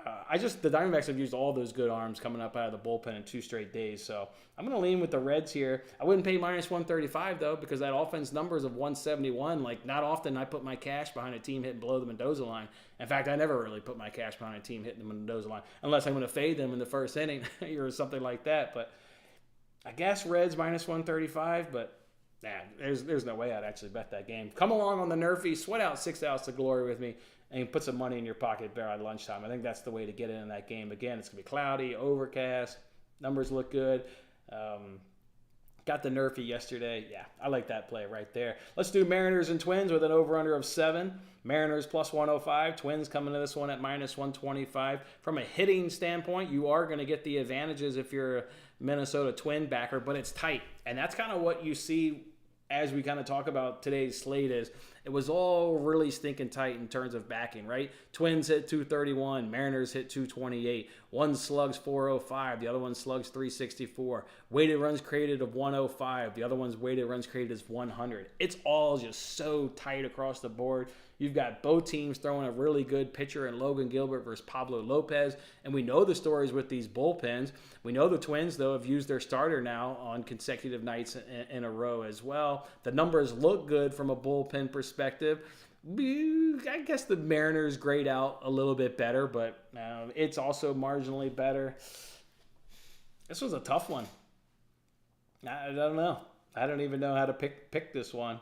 The Diamondbacks have used all those good arms coming up out of the bullpen in 2 straight days, so I'm going to lean with the Reds here. I wouldn't pay minus 135, though, because that offense numbers of 171, not often I put my cash behind a team hitting below the Mendoza line. In fact, I never really put my cash behind a team hitting the Mendoza line, unless I'm going to fade them in the first inning or something like that. But I guess Reds minus 135, but there's no way I'd actually bet that game. Come along on the Nerfy, sweat out 6 outs to glory with me, and put some money in your pocket there at lunchtime. I think that's the way to get in that game. Again, it's going to be cloudy, overcast, numbers look good. Got the Nerfy yesterday. Yeah, I like that play right there. Let's do Mariners and Twins with an over-under of 7. Mariners plus 105. Twins coming to this one at minus 125. From a hitting standpoint, you are going to get the advantages if you're a Minnesota Twin backer, but it's tight. And that's kind of what you see as we kind of talk about today's slate is it was all really stinking tight in terms of backing, right? Twins hit 231, Mariners hit 228. One slugs 405, the other one slugs 364. Weighted runs created of 105, the other one's weighted runs created is 100. It's all just so tight across the board. You've got both teams throwing a really good pitcher in Logan Gilbert versus Pablo Lopez. And we know the stories with these bullpens. We know the Twins, though, have used their starter now on consecutive nights in a row as well. The numbers look good from a bullpen perspective. I guess the Mariners grade out a little bit better, but it's also marginally better. This was a tough one. I don't know. I don't even know how to pick this one.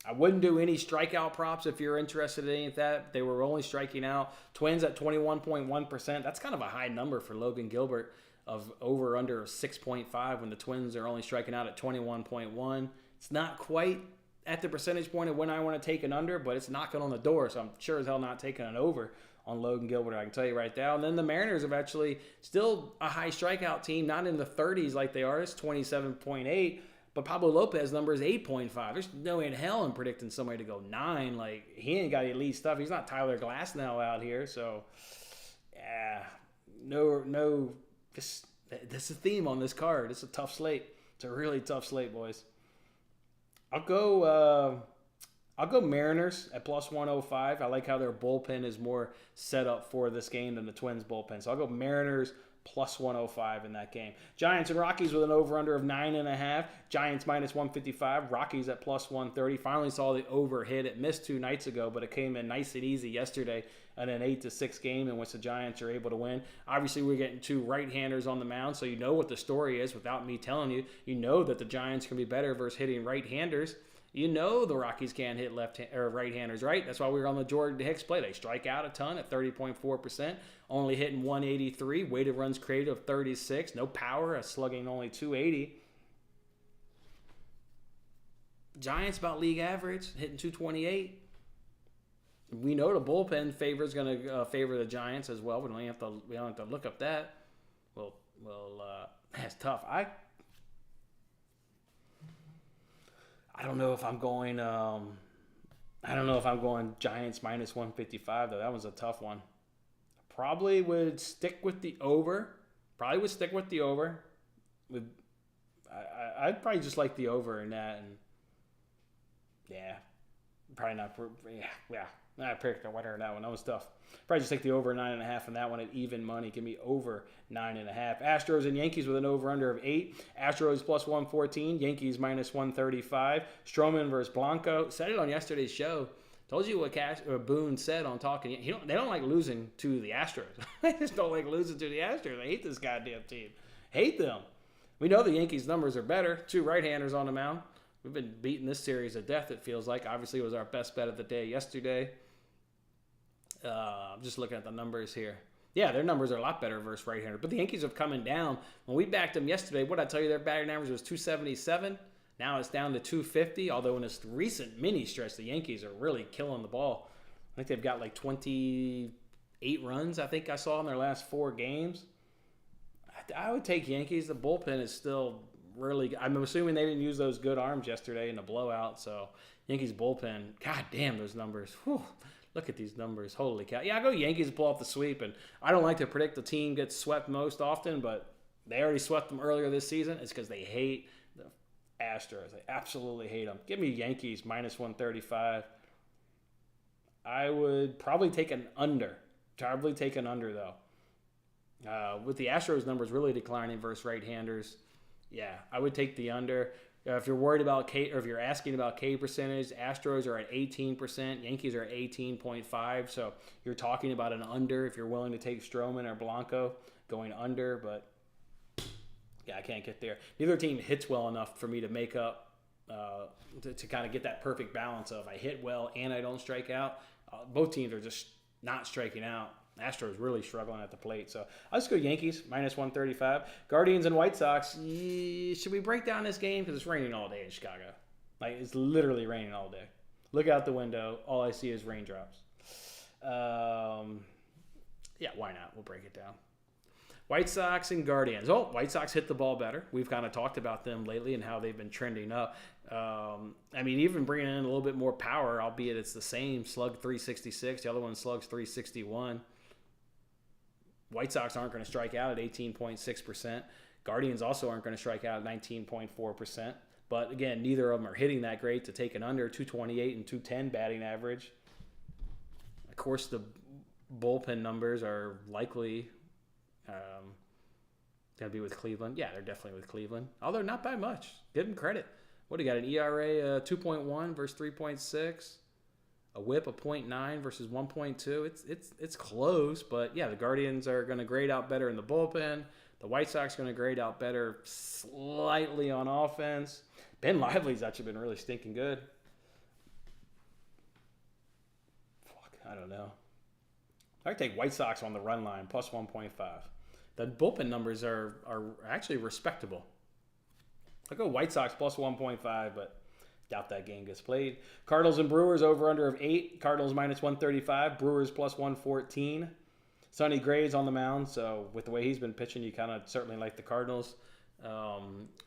I wouldn't do any strikeout props if you're interested in any of that. They were only striking out. Twins at 21.1%. That's kind of a high number for Logan Gilbert of over under 6.5 when the Twins are only striking out at 21.1. It's not quite at the percentage point of when I want to take an under, but it's knocking on the door, so I'm sure as hell not taking an over on Logan Gilbert, I can tell you right now. And then the Mariners have actually still a high strikeout team, not in the 30s like they are. It's 27.8. But Pablo Lopez number is 8.5. There's no way in hell I'm predicting somebody to go 9. Like, he ain't got elite stuff. He's not Tyler Glasnow out here. So, yeah, no. That's the theme on this card. It's a tough slate. It's a really tough slate, boys. I'll go Mariners at plus 105. I like how their bullpen is more set up for this game than the Twins bullpen. So I'll go Mariners plus 105 in that game. Giants and Rockies with an over-under of 9.5. Giants minus 155. Rockies at plus 130. Finally saw the over hit. It missed 2 nights ago, but it came in nice and easy yesterday in an 8-6 game in which the Giants are able to win. Obviously, we're getting 2 right-handers on the mound, so you know what the story is without me telling you. You know that the Giants can be better versus hitting right-handers. You know the Rockies can't hit right-handers, right? That's why we were on the Jordan Hicks play. They strike out a ton at 30.4%, only hitting 183, weighted runs created of 36, no power, a slugging only 280. Giants about league average, hitting 228. We know the bullpen favor is going to favor the Giants as well. We don't have to look up that. Well, that's tough. I don't know if I'm going. Giants minus 155 though. That was a tough one. Probably would stick with the over. I'd probably just like the over in that, and yeah, probably not. Yeah. I picked a winner in that one. That was tough. Probably just take the over 9.5 in that one at even money. Give me over 9.5. Astros and Yankees with an over-under of 8. Astros plus 114. Yankees minus 135. Stroman versus Blanco. Said it on yesterday's show. Told you what Boone said on talking. They don't like losing to the Astros. They just don't like losing to the Astros. I hate this goddamn team. Hate them. We know the Yankees' numbers are better. 2 right-handers on the mound. We've been beating this series to death, it feels like. Obviously, it was our best bet of the day yesterday. I'm just looking at the numbers here. Yeah, their numbers are a lot better versus right-hander. But the Yankees have coming down. When we backed them yesterday, what did I tell you their batting average was 277? Now it's down to 250, although in this recent mini stretch, the Yankees are really killing the ball. I think they've got like 28 runs, I think I saw in their last 4 games. I would take Yankees. The bullpen is still really good. I'm assuming they didn't use those good arms yesterday in the blowout. So Yankees bullpen, god damn those numbers. Whew. Look at these numbers. Holy cow. Yeah, I go Yankees to pull off the sweep. And I don't like to predict the team gets swept most often, but they already swept them earlier this season. It's because they hate the Astros. They absolutely hate them. Give me Yankees minus 135. I would probably take an under. Though. With the Astros numbers really declining versus right-handers, yeah, I would take the under. If you're worried about K, or if you're asking about K percentage, Astros are at 18%, Yankees are at 18.5. So you're talking about an under if you're willing to take Stroman or Blanco going under. But yeah, I can't get there. Neither team hits well enough for me to make up to kind of get that perfect balance of I hit well and I don't strike out. Both teams are just not striking out. Astros really struggling at the plate. So I'll just go Yankees, minus 135. Guardians and White Sox. Should we break down this game? Because it's raining all day in Chicago. Like, it's literally raining all day. Look out the window. All I see is raindrops. Yeah, why not? We'll break it down. White Sox and Guardians. Oh, White Sox hit the ball better. We've kind of talked about them lately and how they've been trending up. I mean, even bringing in a little bit more power, albeit it's the same. Slug 366. The other one slugs 361. White Sox aren't going to strike out at 18.6%. Guardians also aren't going to strike out at 19.4%. But again, neither of them are hitting that great to take an under. 228 and 210 batting average. Of course, the bullpen numbers are likely going to be with Cleveland. Yeah, they're definitely with Cleveland. Although not by much. Give them credit. What do you got? An ERA 2.1 versus 3.6. A whip of 0.9 versus 1.2. It's close, but yeah, the Guardians are going to grade out better in the bullpen. The White Sox are going to grade out better slightly on offense. Ben Lively's actually been really stinking good. I don't know. I take White Sox on the run line, plus 1.5. The bullpen numbers are actually respectable. I go White Sox plus 1.5, but doubt that game gets played. Cardinals and Brewers over under of 8. Cardinals minus 135. Brewers plus 114. Sonny Gray's on the mound, so with the way he's been pitching, you kind of certainly like the Cardinals.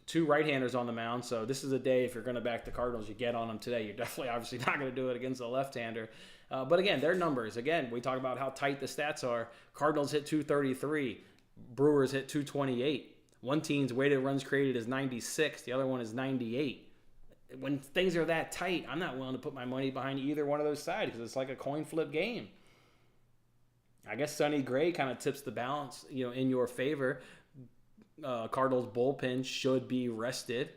2 right-handers on the mound, so this is a day if you're going to back the Cardinals, you get on them today. You're definitely obviously not going to do it against a left-hander. But again, their numbers. Again, we talk about how tight the stats are. Cardinals hit 233. Brewers hit 228. One team's weighted runs created is 96. The other one is 98. When things are that tight, I'm not willing to put my money behind either one of those sides because it's like a coin flip game. I guess Sonny Gray kind of tips the balance, in your favor. Cardinals bullpen should be rested.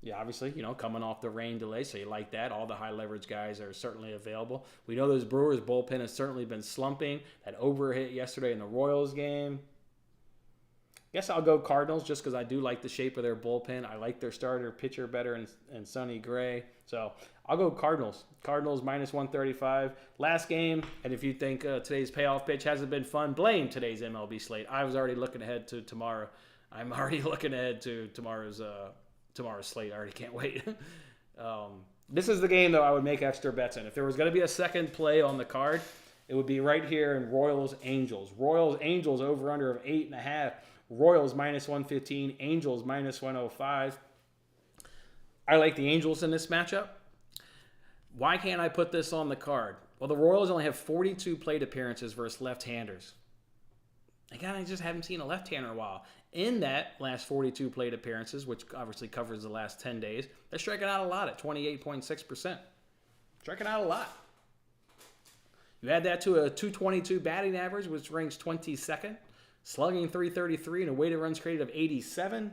Yeah, obviously, coming off the rain delay, so you like that. All the high leverage guys are certainly available. We know those Brewers bullpen has certainly been slumping. That overhit yesterday in the Royals game. Guess I'll go Cardinals just because I do like the shape of their bullpen. I like their starter pitcher better in Sonny Gray. So I'll go Cardinals. Cardinals minus 135. Last game, and if you think today's payoff pitch hasn't been fun, blame today's MLB slate. I was already looking ahead to tomorrow. I'm already looking ahead to tomorrow's slate. I already can't wait. This is the game, though, I would make extra bets in. If there was going to be a second play on the card, it would be right here in Royals-Angels. Royals-Angels over-under of 8.5. Royals minus 115. Angels minus 105. I like the Angels in this matchup. Why can't I put this on the card? Well, the Royals only have 42 plate appearances versus left-handers. Again, I just haven't seen a left-hander in a while. In that last 42 plate appearances, which obviously covers the last 10 days, they're striking out a lot at 28.6%. Striking out a lot. You add that to a 222 batting average, which ranks 22nd. Slugging 333 and a weighted runs created of 87.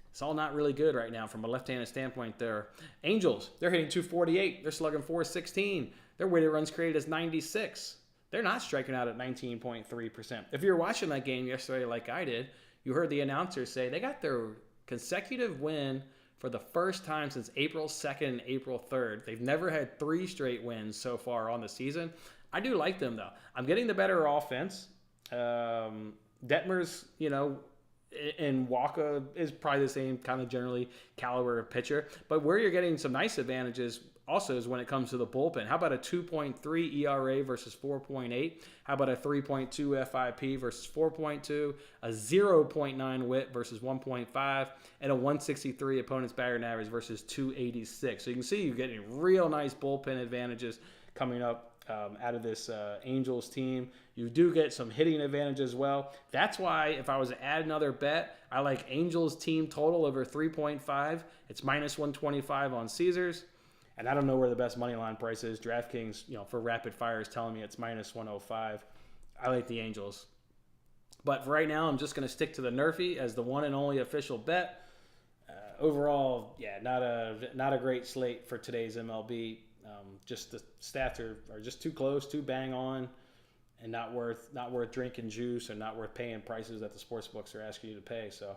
It's all not really good right now from a left-handed standpoint there. Angels, they're hitting 248. They're slugging 416. Their weighted runs created is 96. They're not striking out at 19.3%. If you're watching that game yesterday like I did, you heard the announcer say they got their consecutive win for the first time since April 2nd and April 3rd. They've never had 3 straight wins so far on the season. I do like them, though. I'm getting the better offense. Detmer's, and Waka is probably the same kind of generally caliber of pitcher. But where you're getting some nice advantages also is when it comes to the bullpen. How about a 2.3 ERA versus 4.8? How about a 3.2 FIP versus 4.2? A 0.9 WHIP versus 1.5? And a 163 opponent's batting average versus 286. So you can see you're getting real nice bullpen advantages coming up out of this Angels team. You do get some hitting advantage as well. That's why if I was to add another bet, I like Angels team total over 3.5. It's minus 125 on Caesars. And I don't know where the best money line price is. DraftKings, for rapid fire is telling me it's minus 105. I like the Angels. But for right now, I'm just going to stick to the Nerfy as the one and only official bet. Overall, not a great slate for today's MLB. Just the stats are just too close, too bang on, and not worth drinking juice and not worth paying prices that the sports books are asking you to pay. So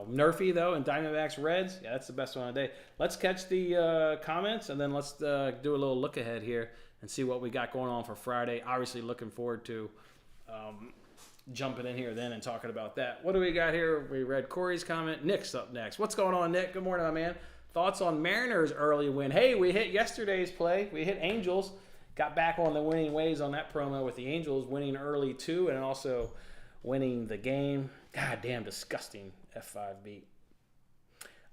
Nerfy, though, and Diamondbacks Reds, that's the best one of the day. Let's catch the comments, and then let's do a little look ahead here and see what we got going on for Friday. Obviously looking forward to jumping in here then and talking about that. What do we got here? We read Corey's comment. Nick's up next. What's going on, Nick? Good morning, my man. Thoughts on Mariners' early win? Hey, we hit yesterday's play. We hit Angels. Got back on the winning ways on that promo with the Angels winning early too and also winning the game. God damn, disgusting F5 beat.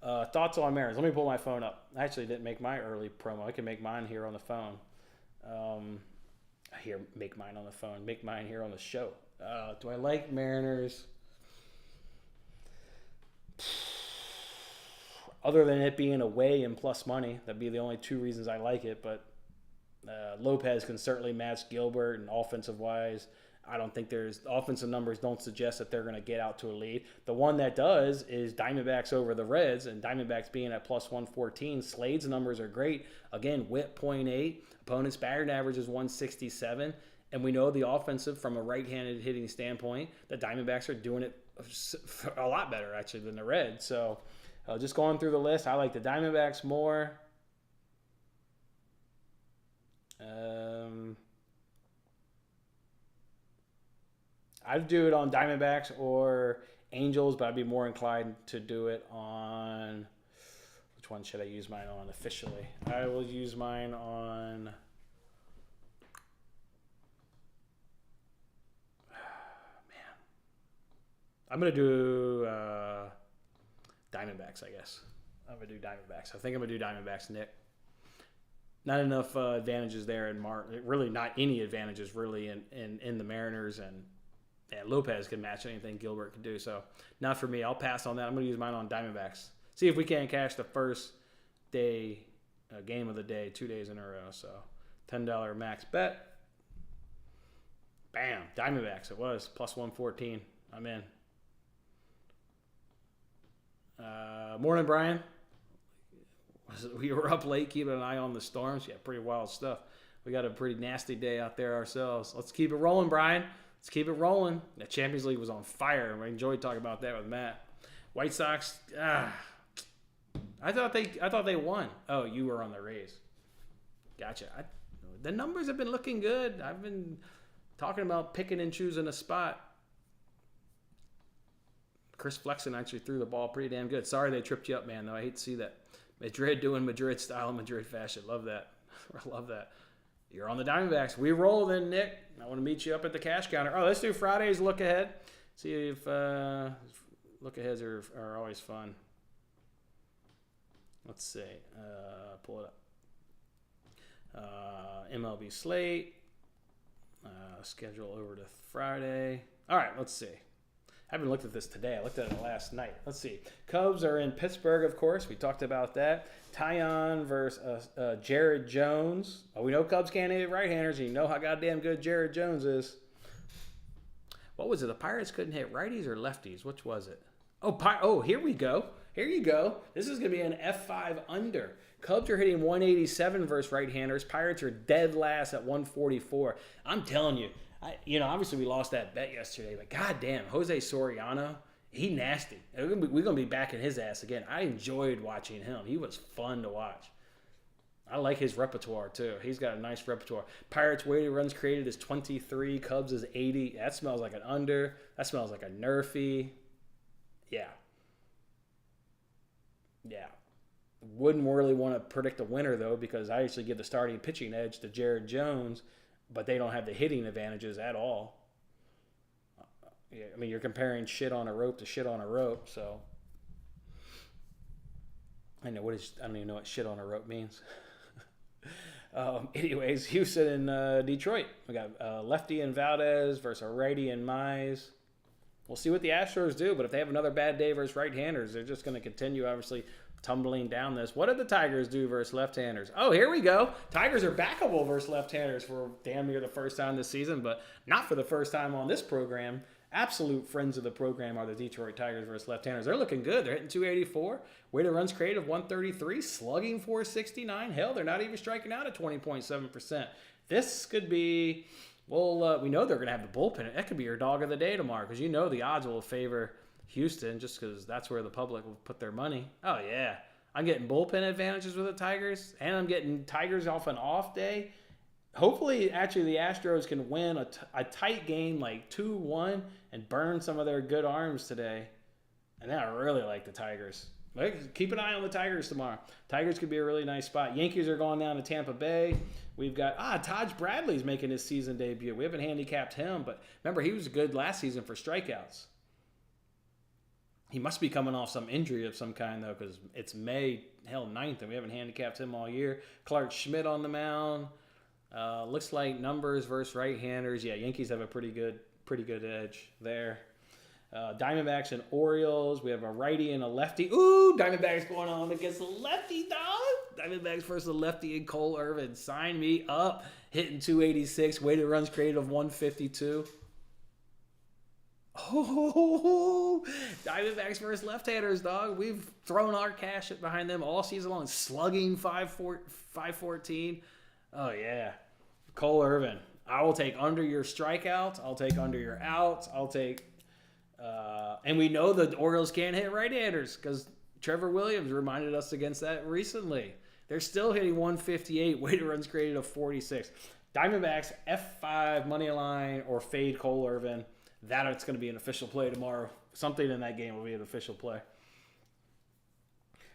Thoughts on Mariners? Let me pull my phone up. I actually didn't make my early promo. I can make mine here on the phone. Make mine on the phone. Make mine here on the show. Do I like Mariners? Other than it being away and plus money, that'd be the only 2 reasons I like it. But Lopez can certainly match Gilbert and offensive-wise. I don't think offensive numbers don't suggest that they're going to get out to a lead. The one that does is Diamondbacks over the Reds, and Diamondbacks being at plus 114. Slade's numbers are great. Again, whip .8. Opponent's batting average is 167. And we know the offensive from a right-handed hitting standpoint, the Diamondbacks are doing it a lot better, actually, than the Reds. So just going through the list, I like the Diamondbacks more. I'd do it on Diamondbacks or Angels, but I'd be more inclined to do it on... Which one should I use mine on officially? I will use mine on... I'm going to do Diamondbacks, I guess. I'm going to do Diamondbacks. I think I'm going to do Diamondbacks, Nick. Not enough advantages there in really not any advantages really in the Mariners, and Lopez can match anything Gilbert can do. So not for me. I'll pass on that. I'm going to use mine on Diamondbacks. See if we can't cash the first day game of the day 2 days in a row. So $10 max bet. Bam. Diamondbacks. It was plus 114. I'm in. Morning, Brian. We were up late keeping an eye on the storms. Yeah, pretty wild stuff. We got a pretty nasty day out there ourselves. Let's keep it rolling, Brian. Let's keep it rolling. The Champions League was on fire. I enjoyed talking about that with Matt. White Sox, I thought they won. Oh, you were on the Rays. Gotcha. The numbers have been looking good. I've been talking about picking and choosing a spot. Chris Flexen actually threw the ball pretty damn good. Sorry they tripped you up, man, though. I hate to see that. Madrid doing Madrid style, Madrid fashion. Love that. I love that. You're on the Diamondbacks. We roll then, Nick. I want to meet you up at the cash counter. Oh, let's do Friday's look ahead. See if look aheads are always fun. Let's see. Pull it up. MLB slate. Schedule over to Friday. All right, let's see. I haven't looked at this today. I looked at it last night. Let's see. Cubs are in Pittsburgh, of course. We talked about that. Tyon versus Jared Jones. Oh, we know Cubs can't hit right-handers, and you know how goddamn good Jared Jones is. What was it? The Pirates couldn't hit righties or lefties? Which was it? Oh, here we go. Here you go. This is going to be an F5 under. Cubs are hitting 187 versus right-handers. Pirates are dead last at 144. I'm telling you. Obviously we lost that bet yesterday, but goddamn, Jose Soriano, he nasty. We're gonna be backing his ass again. I enjoyed watching him. He was fun to watch. I like his repertoire too. He's got a nice repertoire. Pirates weighted runs created is 23. Cubs is 80. That smells like an under. That smells like a nerfy. Yeah. Wouldn't really want to predict a winner though, because I actually give the starting pitching edge to Jared Jones. But they don't have the hitting advantages at all. You're comparing shit on a rope to shit on a rope, so I don't even know what shit on a rope means. Anyways, Houston and Detroit. We got lefty and Valdez versus a righty and Mize. We'll see what the Astros do, but if they have another bad day versus right-handers, they're just going to continue, obviously, tumbling down this. What did the Tigers do versus left-handers? Oh, here we go. Tigers are backable versus left-handers for damn near the first time this season, but not for the first time on this program. Absolute friends of the program are the Detroit Tigers versus left-handers. They're looking good. They're hitting 284. Weighted runs created 133. Slugging 469. Hell, they're not even striking out at 20.7%. This could be... Well, we know they're going to have the bullpen. That could be your dog of the day tomorrow, because the odds will favor Houston just because that's where the public will put their money. Oh, yeah. I'm getting bullpen advantages with the Tigers, and I'm getting Tigers off an off day. Hopefully, actually, the Astros can win a tight game like 2-1 and burn some of their good arms today. And then I really like the Tigers. Keep an eye on the Tigers tomorrow. Tigers could be a really nice spot. Yankees are going down to Tampa Bay. We've got, Taj Bradley's making his season debut. We haven't handicapped him, but remember, he was good last season for strikeouts. He must be coming off some injury of some kind, though, because it's May 9th, and we haven't handicapped him all year. Clark Schmidt on the mound. Looks like numbers versus right-handers. Yeah, Yankees have a pretty good edge there. Diamondbacks and Orioles. We have a righty and a lefty. Ooh, Diamondbacks going on against the lefty, dog. Diamondbacks versus the lefty and Cole Irvin. Sign me up. Hitting 286. Weighted runs created of 152. Oh, Diamondbacks versus left-handers, dog. We've thrown our cash behind them all season long, slugging 514. Oh, yeah. Cole Irvin. I will take under your strikeouts. I'll take under your outs. I'll take... and we know the Orioles can't hit right-handers because Trevor Williams reminded us against that recently. They're still hitting 158, weighted runs created of 46. Diamondbacks, F5 money line or fade Cole Irvin. That it's going to be an official play tomorrow. Something in that game will be an official play.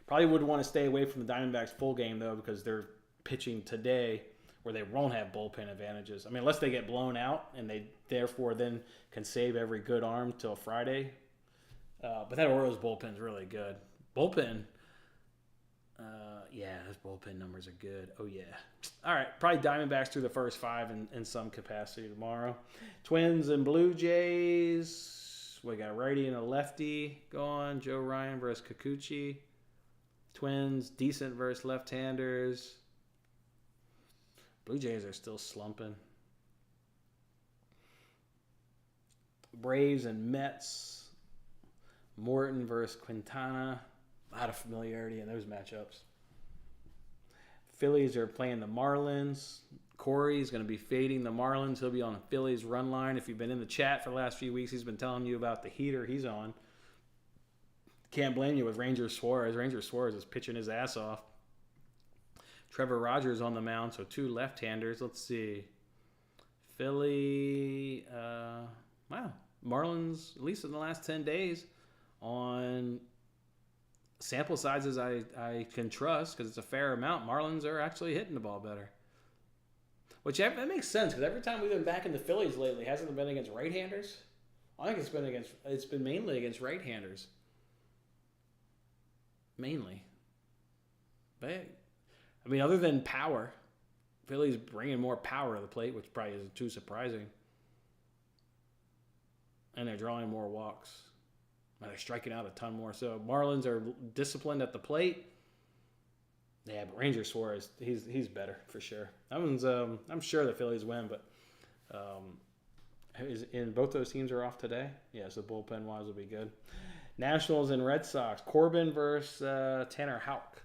Probably would want to stay away from the Diamondbacks full game, though, because they're pitching today where they won't have bullpen advantages. I mean, unless they get blown out and they therefore then can save every good arm till Friday. But that Orioles bullpen is really good. Bullpen, yeah, those bullpen numbers are good. Oh, yeah. All right, probably Diamondbacks through the first 5 in some capacity tomorrow. Twins and Blue Jays. We got a righty and a lefty going. Joe Ryan versus Kikuchi. Twins, decent versus left-handers. Blue Jays are still slumping. Braves and Mets. Morton versus Quintana. A lot of familiarity in those matchups. Phillies are playing the Marlins. Corey's going to be fading the Marlins. He'll be on the Phillies run line. If you've been in the chat for the last few weeks, he's been telling you about the heater he's on. Can't blame you with Ranger Suarez. Ranger Suarez is pitching his ass off. Trevor Rogers on the mound, so 2 left-handers. Let's see. Philly, wow. Marlins, at least in the last 10 days, on sample sizes I can trust because it's a fair amount. Marlins are actually hitting the ball better. Which that makes sense because every time we've been back in the Phillies lately, hasn't it been against right-handers? I think it's been mainly against right-handers. Mainly. But, I mean, other than power, Phillies bringing more power to the plate, which probably isn't too surprising. And they're drawing more walks. They're striking out a ton more. So Marlins are disciplined at the plate. Yeah, but Ranger Suarez, he's better for sure. That one's I'm sure the Phillies win, but in both those teams are off today. Yeah, so bullpen wise will be good. Nationals and Red Sox. Corbin versus Tanner Houck.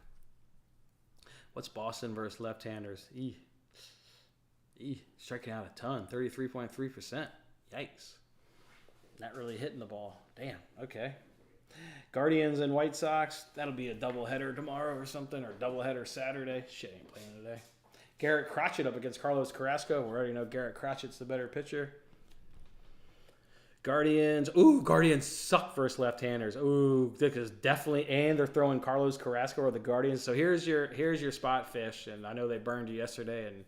What's Boston versus left-handers? Striking out a ton, 33.3%. Yikes. Not really hitting the ball. Damn, okay. Guardians and White Sox. That'll be a doubleheader tomorrow or something, or doubleheader Saturday. Shit, ain't playing today. Garrett Crotchet up against Carlos Carrasco. We already know Garrett Crotchet's the better pitcher. Guardians. Ooh, Guardians suck versus left-handers. Ooh, because definitely, and they're throwing Carlos Carrasco or the Guardians. So here's your spot fish, and I know they burned you yesterday, and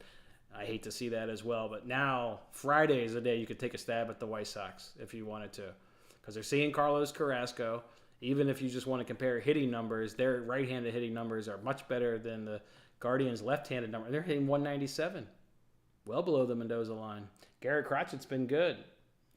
I hate to see that as well. But now Friday is the day you could take a stab at the White Sox if you wanted to, because they're seeing Carlos Carrasco. Even if you just want to compare hitting numbers, their right-handed hitting numbers are much better than the Guardians' left-handed number. They're hitting 197, well below the Mendoza line. Garrett Crotchet's been good.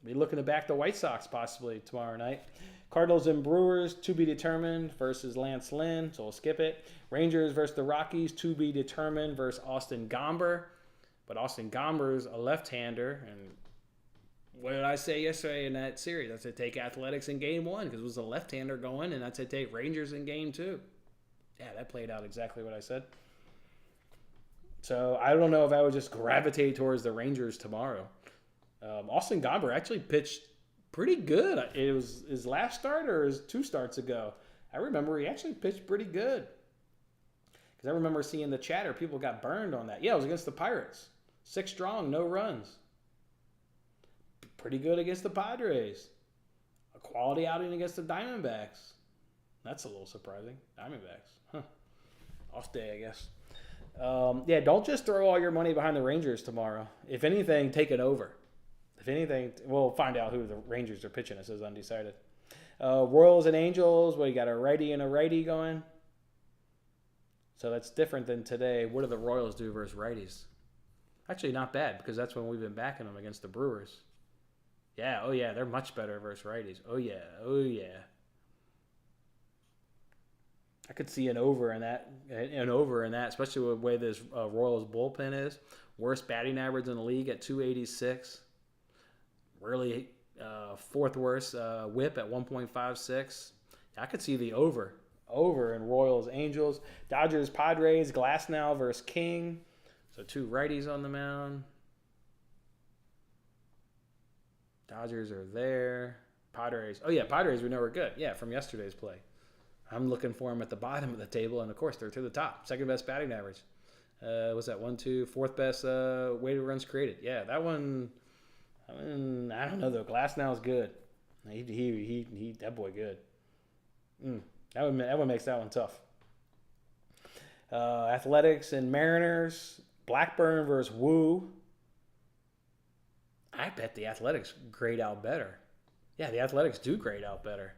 Be looking to back the White Sox possibly tomorrow night. Cardinals and Brewers, to be determined versus Lance Lynn, so we'll skip it. Rangers versus the Rockies, to be determined versus Austin Gomber. But Austin Gomber's a left-hander, and what did I say yesterday in that series? I said take Athletics in game 1 because it was a left-hander going, and I said take Rangers in game 2. Yeah, that played out exactly what I said. So I don't know if I would just gravitate towards the Rangers tomorrow. Austin Gomber actually pitched pretty good. It was his last start or his 2 starts ago. I remember he actually pitched pretty good. Because I remember seeing the chatter. People got burned on that. Yeah, it was against the Pirates. 6 strong, no runs. Pretty good against the Padres. A quality outing against the Diamondbacks. That's a little surprising. Diamondbacks. Huh. Off day, I guess. Yeah, don't just throw all your money behind the Rangers tomorrow. If anything, take it over. If anything, we'll find out who the Rangers are pitching. It says undecided. Royals and Angels. Well, you got a righty and a righty going. So that's different than today. What do the Royals do versus righties? Actually, not bad, because that's when we've been backing them against the Brewers. Yeah, oh yeah, they're much better versus righties. Oh yeah. I could see an over in that, especially with the way this Royals bullpen is. Worst batting average in the league at 286. Really Fourth worst whip at 1.56. I could see the over in Royals Angels. Dodgers Padres, Glasnow versus King. So 2 righties on the mound. Dodgers are there. Padres. Oh yeah, Padres we know are good. Yeah, from yesterday's play. I'm looking for them at the bottom of the table, and of course they're to the top. Second best batting average. What's that? 1, 2, fourth best weighted runs created. Yeah, that one. I don't know though. Glasnow is good. He that boy good. That one makes that one tough. Athletics and Mariners. Blackburn versus Woo. I bet the Athletics grade out better. Yeah, the Athletics do grade out better.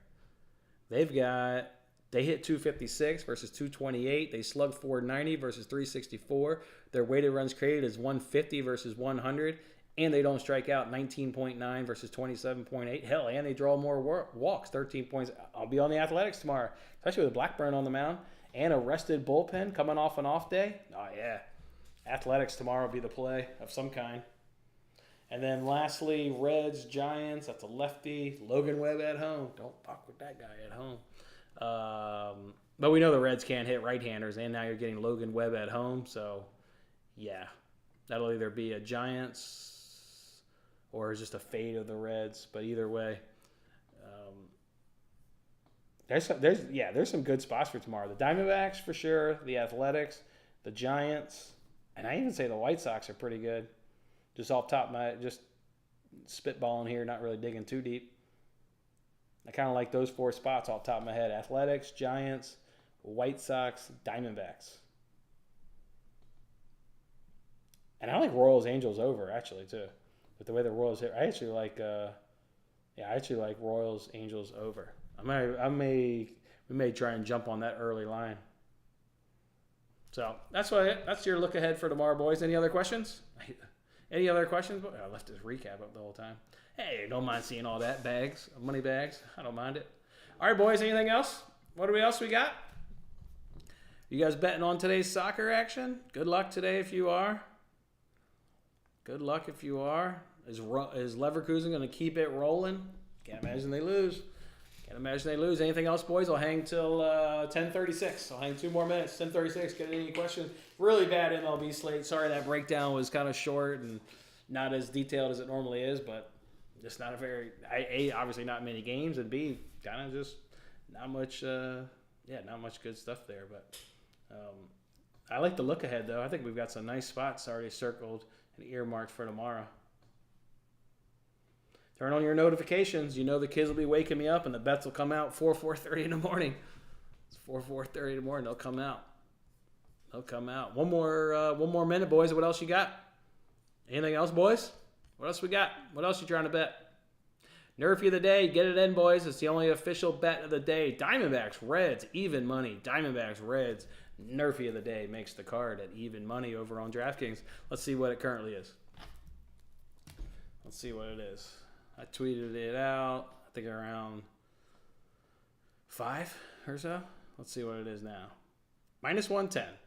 They hit 256 versus 228. They slugged 490 versus 364. Their weighted runs created is 150 versus 100. And they don't strike out 19.9 versus 27.8. Hell, and they draw more walks, 13 points. I'll be on the Athletics tomorrow, especially with Blackburn on the mound and a rested bullpen coming off an off day. Oh, yeah. Athletics tomorrow will be the play of some kind. And then lastly, Reds, Giants. That's a lefty. Logan Webb at home. Don't fuck with that guy at home. But we know the Reds can't hit right-handers, and now you're getting Logan Webb at home. So, yeah, that'll either be a Giants or just a fade of the Reds. But either way, there's some good spots for tomorrow. The Diamondbacks for sure, the Athletics, the Giants, and I even say the White Sox are pretty good. Just off top of my, just spitballing here, not really digging too deep. I kind of like those 4 spots off the top of my head. Athletics, Giants, White Sox, Diamondbacks. And I like Royals Angels over, actually, too. With the way the Royals hit, I actually like Royals Angels over. We may try and jump on that early line. So that's your look ahead for tomorrow, boys. Any other questions? Any other questions? I left this recap up the whole time. Hey, don't mind seeing all that. Money bags. I don't mind it. All right, boys, anything else? What else we got? You guys betting on today's soccer action? Good luck today if you are. Good luck if you are. Is Leverkusen going to keep it rolling? Can't imagine they lose. Anything else, boys? I'll hang till 10:36. I'll hang 2 more minutes. 10:36. Get any questions? Really bad MLB slate. Sorry that breakdown was kind of short and not as detailed as it normally is, but just not obviously not many games, and B, kind of just not much good stuff there. But I like the look ahead, though. I think we've got some nice spots already circled and earmarked for tomorrow. Turn on your notifications. You know the kids will be waking me up, and the bets will come out 4:30 in the morning. It's 4:30 in the morning. They'll come out. One more minute, boys. What else you got? Anything else, boys? What else we got? What else you trying to bet? Nerfy of the day. Get it in, boys. It's the only official bet of the day. Diamondbacks, Reds, even money. Diamondbacks, Reds. Nerfy of the day makes the card at even money over on DraftKings. Let's see what it currently is. Let's see what it is. I tweeted it out, I think around 5 or so. Let's see what it is now. -110.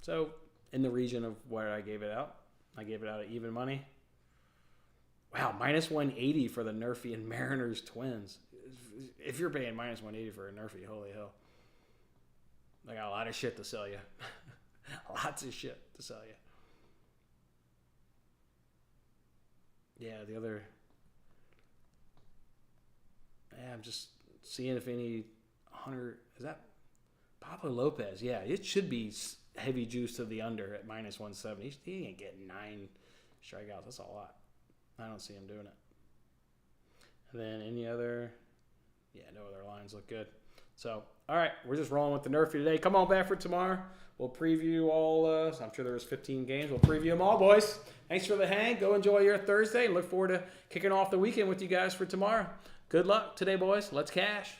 So in the region of where I gave it out. I gave it out at even money. Wow, -180 for the Nerfy and Mariners Twins. If you're paying -180 for a Nerfy, holy hell. I got a lot of shit to sell you. Lots of shit to sell you. Yeah, I'm just seeing if any 100, is that Pablo Lopez? Yeah, it should be heavy juice to the under at -170. He ain't getting 9 strikeouts. That's a lot. I don't see him doing it. And then any other, no other lines look good. So, all right, we're just rolling with the Nerfy today. Come on back for tomorrow. We'll preview all, I'm sure there's 15 games. We'll preview them all, boys. Thanks for the hang. Go enjoy your Thursday and look forward to kicking off the weekend with you guys for tomorrow. Good luck today, boys. Let's cash.